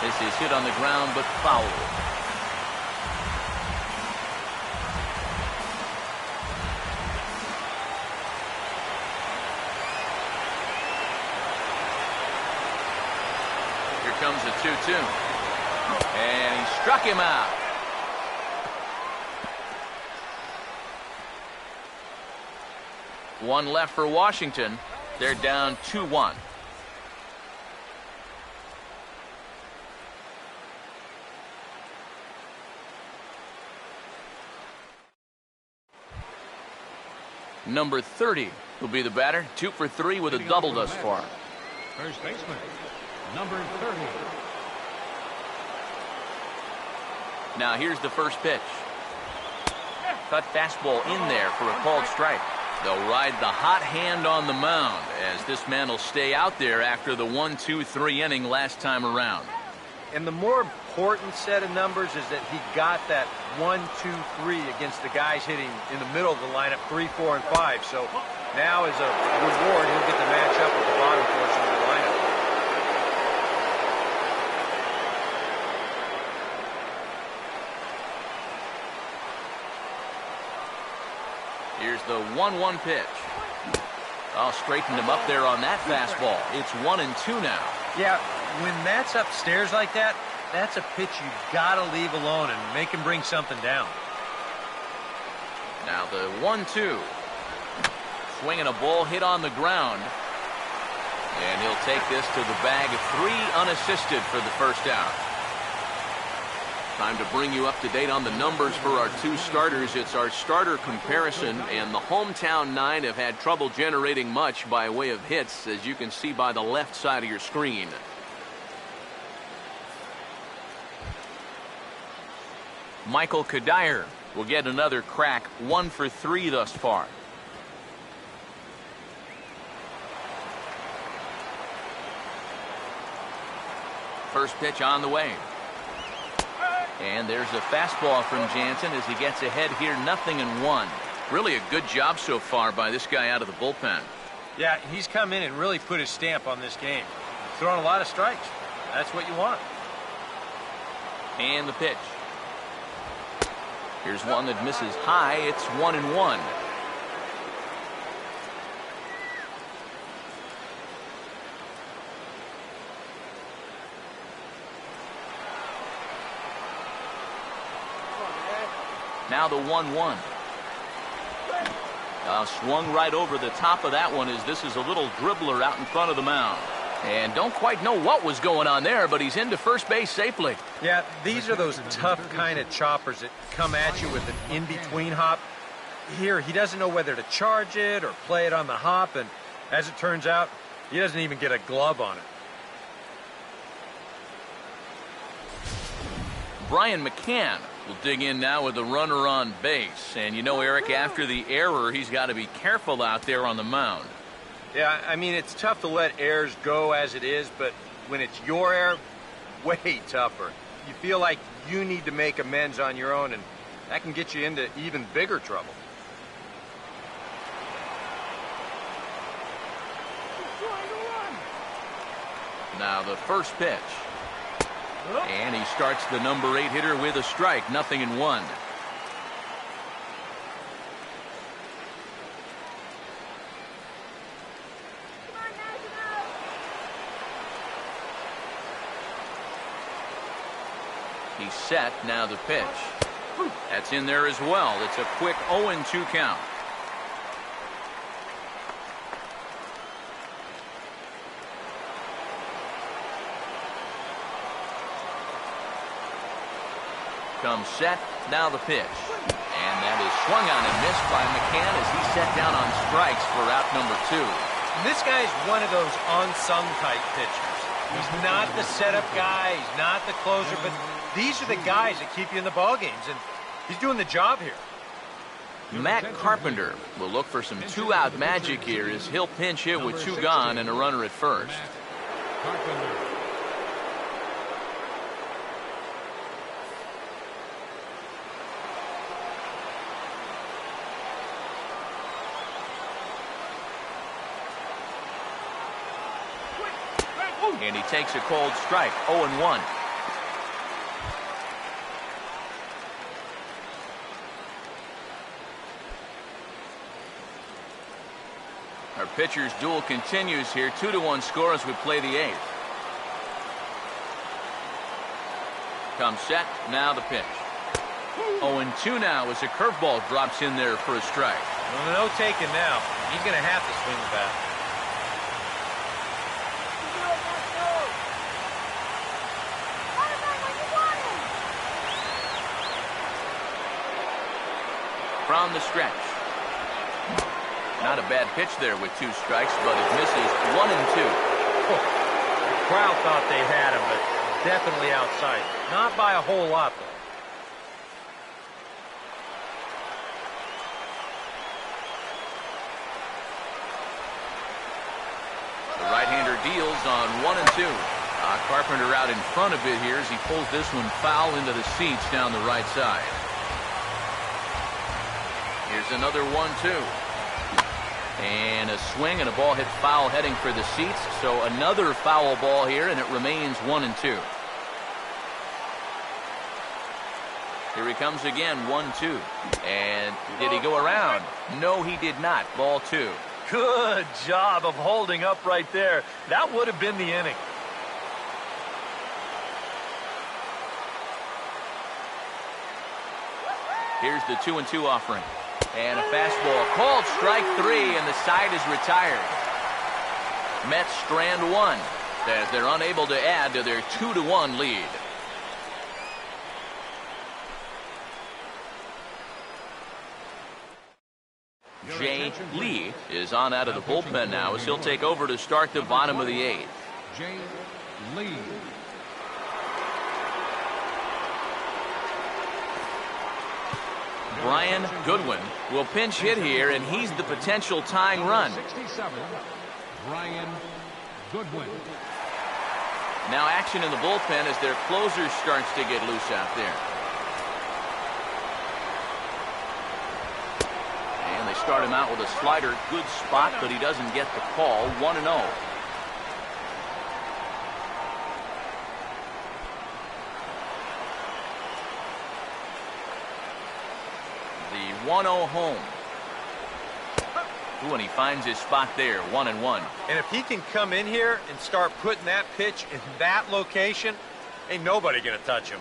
This is hit on the ground, but foul. Here comes a 2-2. And he struck him out. One left for Washington. They're down 2-1. Number 30 will be the batter. 2 for 3 with a double thus far. First baseman, number 30. Now here's the first pitch. Cut fastball in there for a called strike. They'll ride the hot hand on the mound as this man will stay out there after the 1-2-3 inning last time around. And the more important set of numbers is that he got that 1, 2, 3 against the guys hitting in the middle of the lineup, 3, 4, and 5. So now as a reward, he'll get to match up with the bottom portion of the lineup. Here's the 1-1 pitch. Oh, straightened him up there on that fastball. It's 1-2 now. Yeah, when Matt's upstairs like that, That's a pitch you've got to leave alone and make him bring something down. Now the 1-2. Swinging a ball hit on the ground. And he'll take this to the bag of 3 unassisted for the first out. Time to bring you up to date on the numbers for our 2 starters. It's our starter comparison, and the hometown 9 have had trouble generating much by way of hits, as you can see by the left side of your screen. Michael Kadire will get another crack, 1 for 3 thus far. First pitch on the way. And there's a fastball from Jansen as he gets ahead here, 0-1. Really a good job so far by this guy out of the bullpen. Yeah, he's come in and really put his stamp on this game. Throwing a lot of strikes. That's what you want. And the pitch. Here's one that misses high. It's 1-1. Now the 1-1. Swung right over the top of that one as this is a little dribbler out in front of the mound. And don't quite know what was going on there, but he's into first base safely. Yeah, these are those tough kind of choppers that come at you with an in-between hop. Here, he doesn't know whether to charge it or play it on the hop, and as it turns out, he doesn't even get a glove on it. Brian McCann will dig in now with a runner on base. And you know, Eric, after the error, he's got to be careful out there on the mound. Yeah, I mean, it's tough to let errors go as it is, but when it's your error, way tougher. You feel like you need to make amends on your own, and that can get you into even bigger trouble. Now the first pitch. And he starts the number 8 hitter with a strike, 0-1. He's set. Now the pitch. That's in there as well. It's a quick 0-2 count. Comes set. Now the pitch. And that is swung on and missed by McCann as he set down on strikes for out number 2. This guy's one of those unsung type pitchers. He's not the setup guy, he's not the closer, but these are the guys that keep you in the ball games, and he's doing the job here. Matt Carpenter will look for some 2-out magic here as he'll pinch hit with 2 gone and a runner at first. Carpenter. And he takes a cold strike, 0-1. Our pitcher's duel continues here. 2-1 score as we play the 8th. Comes set. Now the pitch. 0-2 now as a curveball drops in there for a strike. Well, no taking now. He's going to have to swing the bat. From the stretch. Not a bad pitch there with 2 strikes, but it misses 1-2. Oh, the crowd thought they had him, but definitely outside. Not by a whole lot, though. The right-hander deals on 1-2. Carpenter out in front of it here as he pulls this one foul into the seats down the right side. Here's another 1-2. And a swing and a ball hit foul heading for the seats. So another foul ball here, and it remains 1-2. Here he comes again, 1-2. And did he go around? No, he did not. Ball 2. Good job of holding up right there. That would have been the inning. Here's the 2-2 offering. And a fastball called strike 3, and the side is retired. Mets strand 1 as they're unable to add to their 2-1 lead. Jay Lee is on out of the bullpen now as he'll take over to start the bottom of the 8th. Jay Lee. Brian Goodwin will pinch hit here, and he's the potential tying run. 67, Brian Goodwin. Now action in the bullpen as their closer starts to get loose out there. And they start him out with a slider. Good spot, but he doesn't get the call. 1-0. The 1-0 home. Ooh, and he finds his spot there, 1-1. And if he can come in here and start putting that pitch in that location, ain't nobody going to touch him.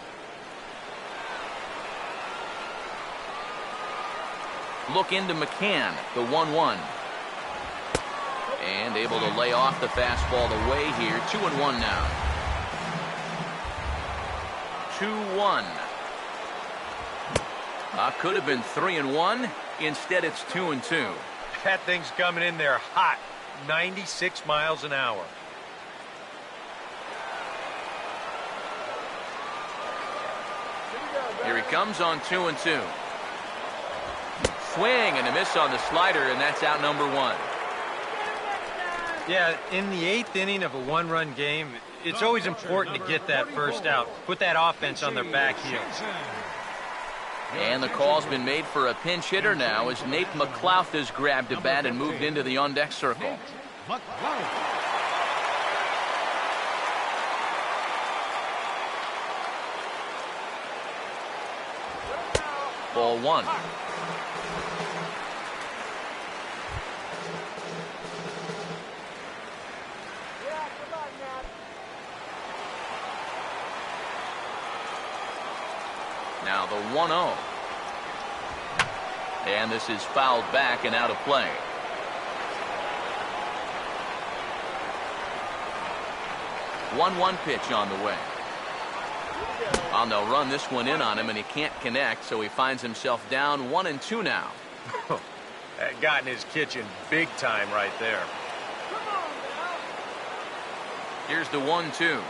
Look into McCann, the 1-1. And able to lay off the fastball away here. 2-1 now. 2-1. Could have been 3-1. Instead, it's 2-2. That thing's coming in there hot, 96 miles an hour. Here he comes on 2-2. Swing and a miss on the slider, and that's out number 1. Yeah, in the 8th inning of a one-run game, it's always important to get that first out. Put that offense on their back heels. And the call's been made for a pinch hitter now as Nate McLouth has grabbed a bat and moved into the on-deck circle. Ball 1. Now the 1-0. And this is fouled back and out of play. One pitch on the way. And they'll run this one in on him, and he can't connect, so he finds himself down 1-2 now. That got in his kitchen big time right there. Here's the 1-2.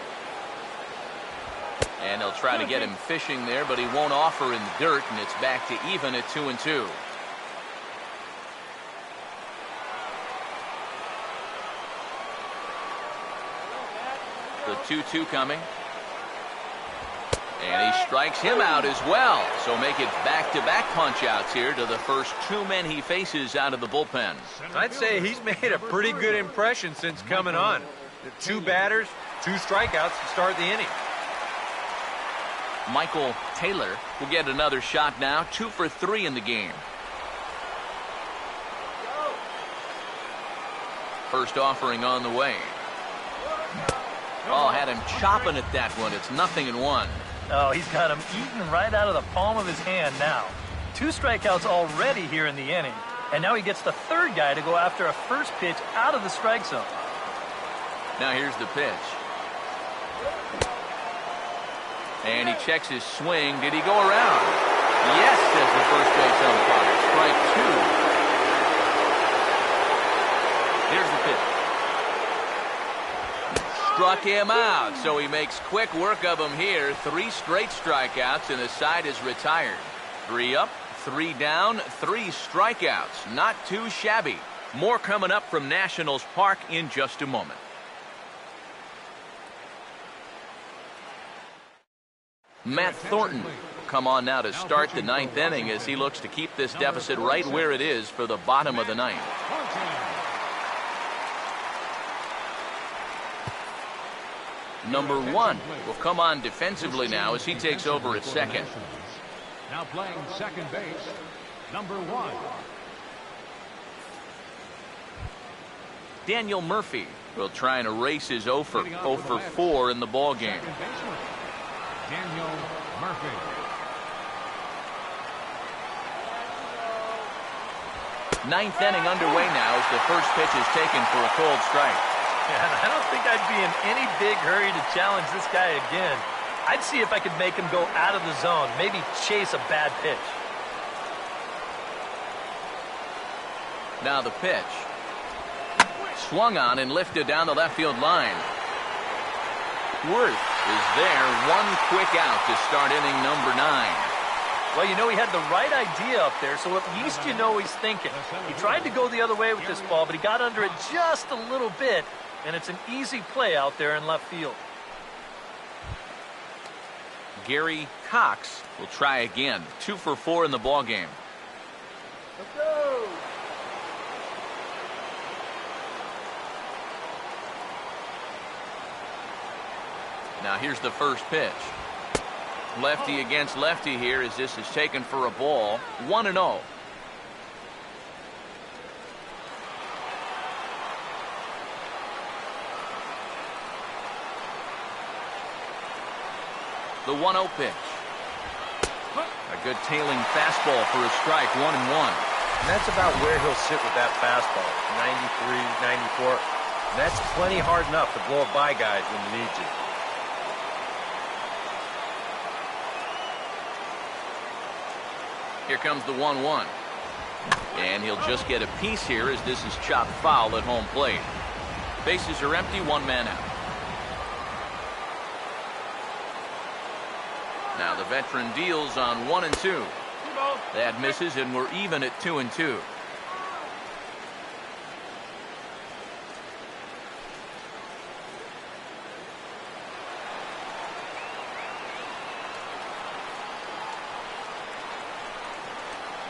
And they'll try to get him fishing there, but he won't offer in the dirt, and it's back to even at 2-2. The 2-2 coming. And he strikes him out as well. So make it back-to-back punch-outs here to the first 2 men he faces out of the bullpen. I'd say he's made a pretty good impression since coming on. 2 batters, 2 strikeouts to start the inning. Michael Taylor will get another shot now. 2 for 3 in the game. First offering on the way. Oh, had him chopping at that one. It's 0-1. Oh, he's got him eating right out of the palm of his hand now. 2 strikeouts already here in the inning. And now he gets the 3rd guy to go after a first pitch out of the strike zone. Now here's the pitch. And he checks his swing. Did he go around? Yes, says the first base umpire. Strike 2. Here's the pitch. Struck him out, so he makes quick work of him here. 3 straight strikeouts, and the side is retired. 3 up, 3 down, 3 strikeouts. Not too shabby. More coming up from Nationals Park in just a moment. Matt Thornton will come on now to start the 9th inning as he looks to keep this deficit right where it is for the bottom of the 9th. Number 1 will come on defensively now as he takes over at second. Now playing second base, number 1. Daniel Murphy will try and erase his 0 for 4 in the ball game. Daniel Murphy. Ninth inning underway now as the first pitch is taken for a cold strike. Yeah, I don't think I'd be in any big hurry to challenge this guy again. I'd see if I could make him go out of the zone, maybe chase a bad pitch. Now the pitch. Swung on and lifted down the left field line. Worth is there, one quick out to start inning number 9. Well, you know, he had the right idea up there, so at least you know he's thinking. He tried to go the other way with this ball, but he got under it just a little bit, and it's an easy play out there in left field. Gary Cox will try again. 2 for 4 in the ball game. Let's go. Now here's the first pitch. Lefty against lefty here as this is taken for a ball. 1-0. The 1-0 pitch. A good tailing fastball for a strike. 1-1. And that's about where he'll sit with that fastball. 93, 94. And that's plenty hard enough to blow it by guys when you need to. Here comes the 1-1. And he'll just get a piece here as this is chopped foul at home plate. Bases are empty, 1 man out. Now the veteran deals on 1-2. That misses, and we're even at 2-2.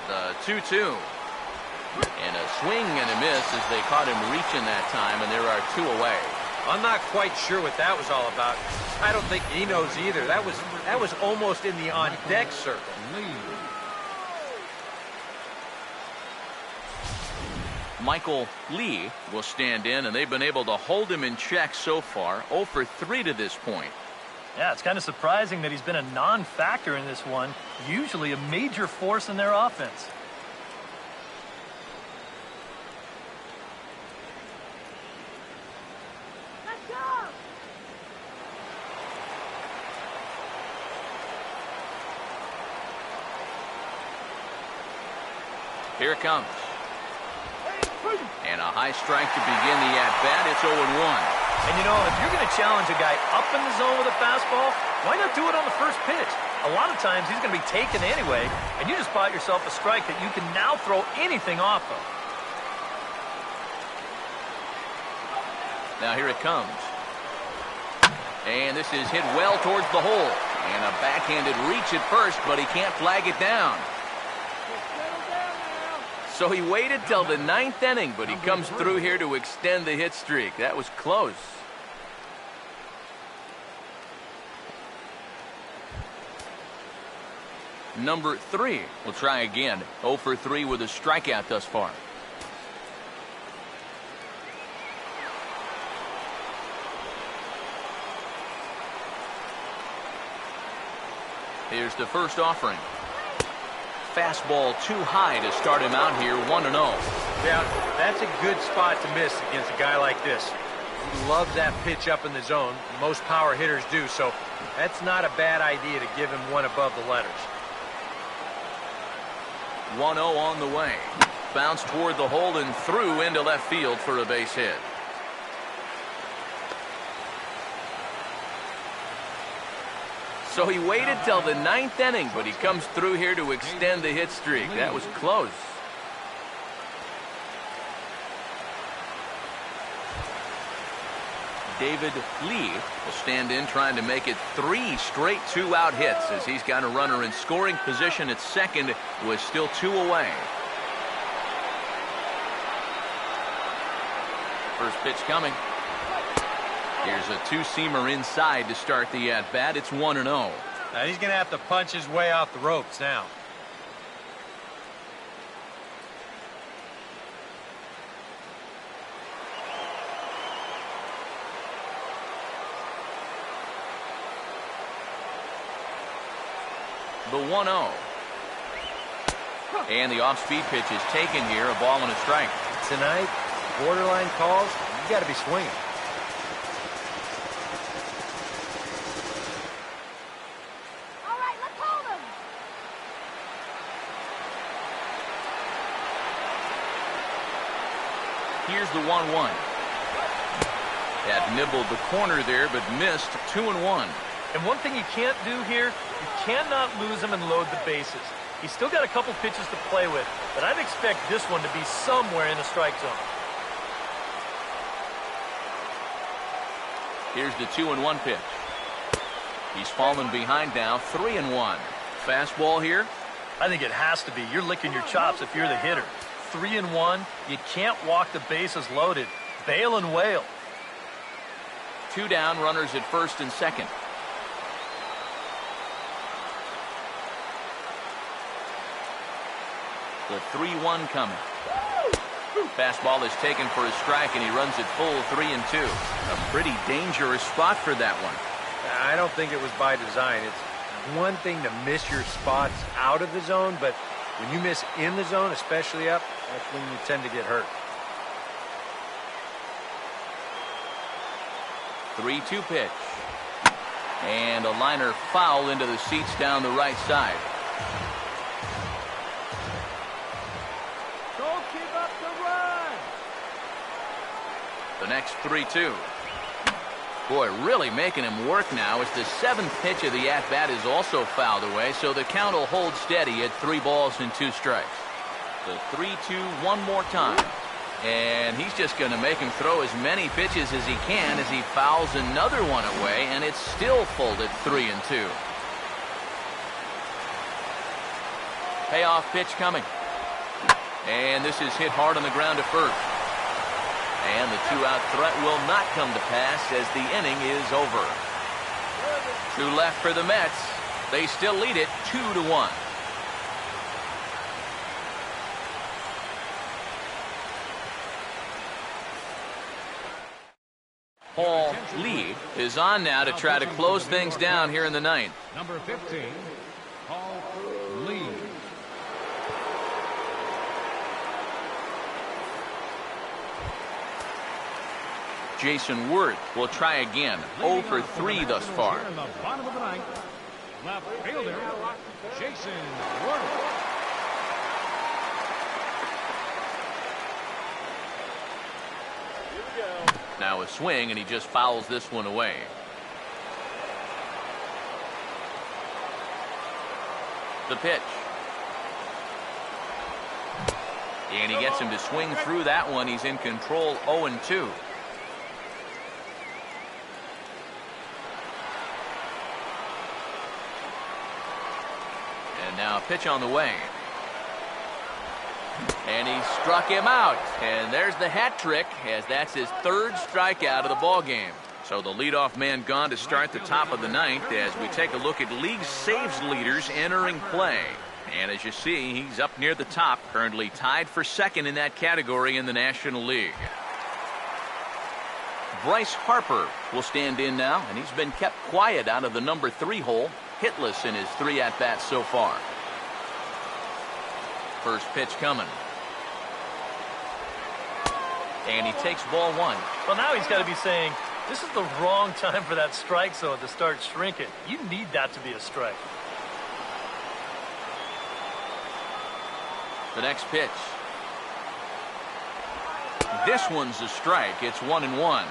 The 2-2. And a swing and a miss as they caught him reaching that time, and there are 2 away. I'm not quite sure what that was all about. I don't think he knows either. That was almost in the on-deck circle. Michael Lee will stand in, and they've been able to hold him in check so far. 0 for 3 to this point. Yeah, it's kind of surprising that he's been a non-factor in this one. Usually a major force in their offense. Let's go. Here it comes. And a high strike to begin the at-bat. It's 0-1. And you know, if you're going to challenge a guy up in the zone with a fastball, why not do it on the first pitch? A lot of times he's going to be taken anyway, and you just bought yourself a strike that you can now throw anything off of. Now here it comes. And this is hit well towards the hole. And a backhanded reach at first, but he can't flag it down. So he waited till the 9th inning, but he comes through here to extend the hit streak. That was close. Number 3 will try again. 0 for 3 with a strikeout thus far. Here's the first offering. Fastball too high to start him out here. 1-0. Yeah, that's a good spot to miss against a guy like this. He loves that pitch up in the zone. Most power hitters do, so that's not a bad idea to give him one above the letters. 1-0 on the way. Bounce toward the hole and through into left field for a base hit. So he waited till the 9th inning, but he comes through here to extend the hit streak. That was close. David Lee will stand in trying to make it 3 straight 2-out hits as he's got a runner in scoring position at second with still 2 away. First pitch coming. Here's a 2-seamer inside to start the at-bat. It's 1-0. Now he's going to have to punch his way off the ropes now. The 1-0. And the off-speed pitch is taken here, a ball and a strike. Tonight, borderline calls, you got to be swinging. All right, let's hold him. Here's the 1-1. That nibbled the corner there, but missed. 2-1. And one thing you can't do here, you cannot lose him and load the bases. He's still got a couple pitches to play with, but I'd expect this one to be somewhere in the strike zone. Here's the 2-1 pitch. He's fallen behind now, 3-1. Fastball here. I think it has to be. You're licking your chops if you're the hitter. 3-1, you can't walk the bases loaded. Bail and wail. 2 down, runners at first and second. The 3-1 coming. Fastball is taken for a strike, and he runs it full 3-2. A pretty dangerous spot for that one. I don't think it was by design. It's one thing to miss your spots out of the zone, but when you miss in the zone, especially up, that's when you tend to get hurt. 3-2 pitch. And a liner foul into the seats down the right side. Don't give up the run. The next 3-2. Boy, really making him work now as the 7th pitch of the at-bat is also fouled away, so the count will hold steady at 3 balls and 2 strikes. The 3-2 one more time. And he's just going to make him throw as many pitches as he can as he fouls another one away, and it's still full at 3-2. Payoff pitch coming. And this is hit hard on the ground to first. And the 2-out threat will not come to pass as the inning is over. 2 left for the Mets. They still lead it 2-1. Paul Lee is on now to try to close things down here in the 9th. Number 15, Paul Lee. Jason Worth will try again. 0 for 3 thus far. In the bottom of the 9th, left fielder, Jason Worth. Now a swing, and he just fouls this one away. The pitch. And he gets him to swing through that one. He's in control, 0-2. And now a pitch on the way. And he struck him out. And there's the hat trick, as that's his 3rd strikeout of the ball game. So the leadoff man gone to start the top of the 9th as we take a look at league saves leaders entering play. And as you see, he's up near the top, currently tied for 2nd in that category in the National League. Bryce Harper will stand in now, and he's been kept quiet out of the number 3 hole, hitless in his 3 at-bats so far. First pitch coming. And he takes ball 1. Well, now he's got to be saying, this is the wrong time for that strike zone to start shrinking. You need that to be a strike. The next pitch. This one's a strike. It's 1-1.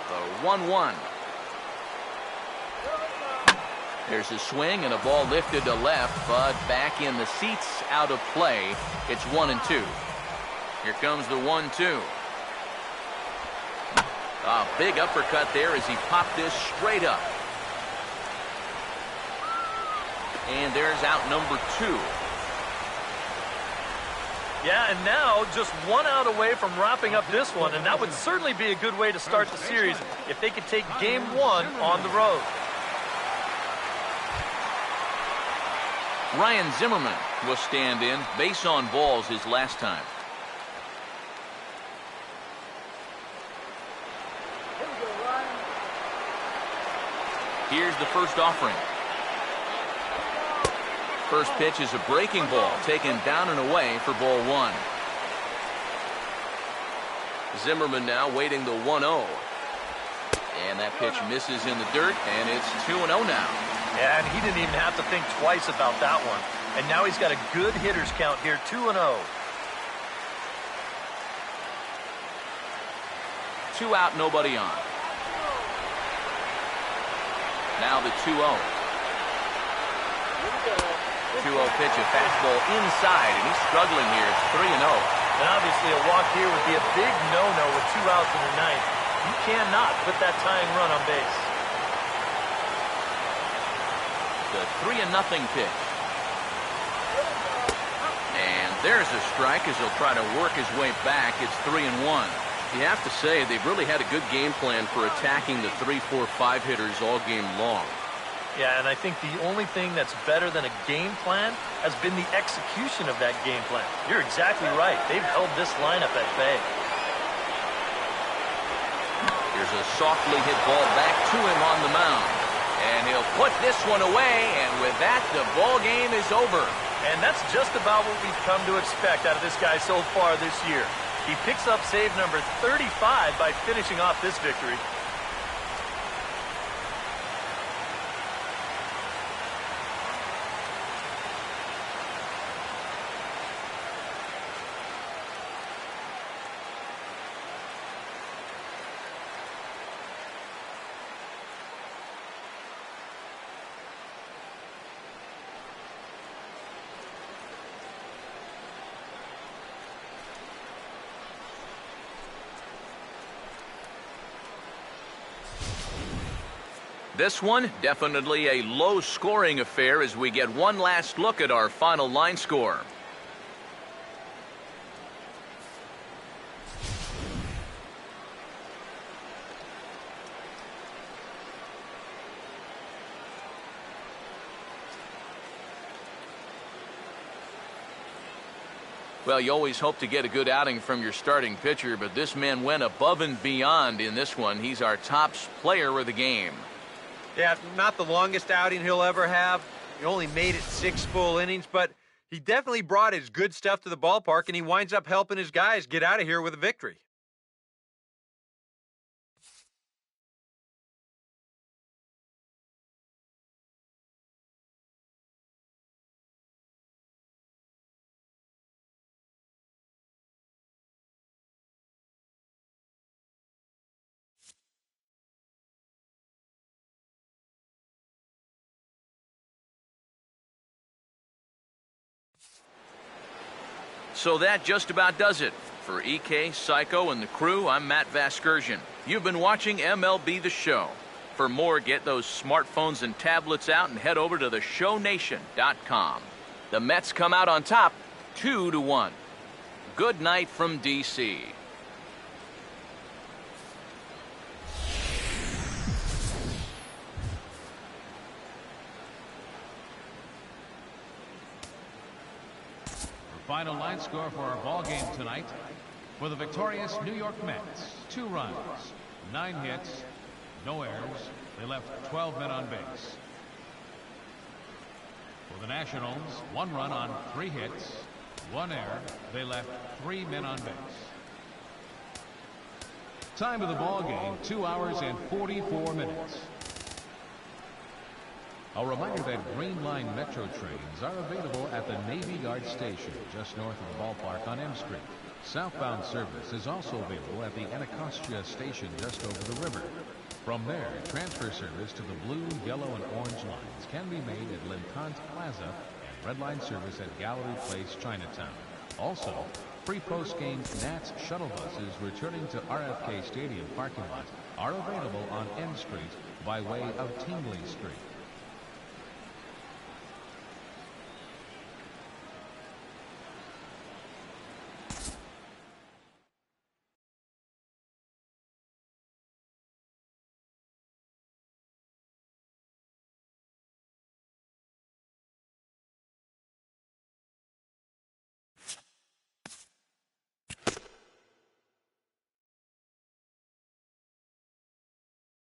The 1-1. There's a swing and a ball lifted to left, but back in the seats, out of play. It's 1-2. Here comes the 1-2. A big uppercut there as he popped this straight up. And there's out number 2. Yeah, and now just 1 out away from wrapping up this one, and that would certainly be a good way to start the series if they could take game 1 on the road. Ryan Zimmerman will stand in. Base on balls his last time. Here's the first offering. First pitch is a breaking ball, taken down and away for ball one. Zimmerman now waiting the 1-0. And that pitch misses in the dirt, and it's 2-0 now. Yeah, and he didn't even have to think twice about that one. And now he's got a good hitters count here, 2-0. 2 out, nobody on. Now the 2-0. 2-0 pitch, a fastball inside, and he's struggling here. It's 3-0. And obviously a walk here would be a big no-no with 2 outs in the ninth. You cannot put that tying run on base. The 3-0 pitch. And there's a strike as he'll try to work his way back. It's 3-1. You have to say they've really had a good game plan for attacking the 3, 4, 5 hitters all game long. Yeah, and I think the only thing that's better than a game plan has been the execution of that game plan. You're exactly right. They've held this lineup at bay. Here's a softly hit ball back to him on the mound. And he'll put this one away, and with that, the ball game is over. And that's just about what we've come to expect out of this guy so far this year. He picks up save number 35 by finishing off this victory. This one, definitely a low-scoring affair as we get one last look at our final line score. Well, you always hope to get a good outing from your starting pitcher, but this man went above and beyond in this one. He's our top player of the game. Yeah, not the longest outing he'll ever have. He only made it 6 full innings, but he definitely brought his good stuff to the ballpark, and he winds up helping his guys get out of here with a victory. So that just about does it. For EK, Psycho, and the crew, I'm Matt Vasgersian. You've been watching MLB The Show. For more, get those smartphones and tablets out and head over to theshownation.com. The Mets come out on top, 2-1. Good night from D.C. Final line score for our ball game tonight. For the victorious New York Mets, 2 runs, 9 hits, no errors. They left 12 men on base. For the Nationals, 1 run on 3 hits, 1 error. They left 3 men on base. Time of the ball game, 2 hours and 44 minutes. A reminder that Green Line Metro trains are available at the Navy Yard Station just north of the ballpark on M Street. Southbound service is also available at the Anacostia Station just over the river. From there, transfer service to the blue, yellow, and orange lines can be made at Lintant Plaza and Red Line service at Gallery Place, Chinatown. Also, free post-game Nats shuttle buses returning to RFK Stadium parking lot are available on M Street by way of Tingley Street.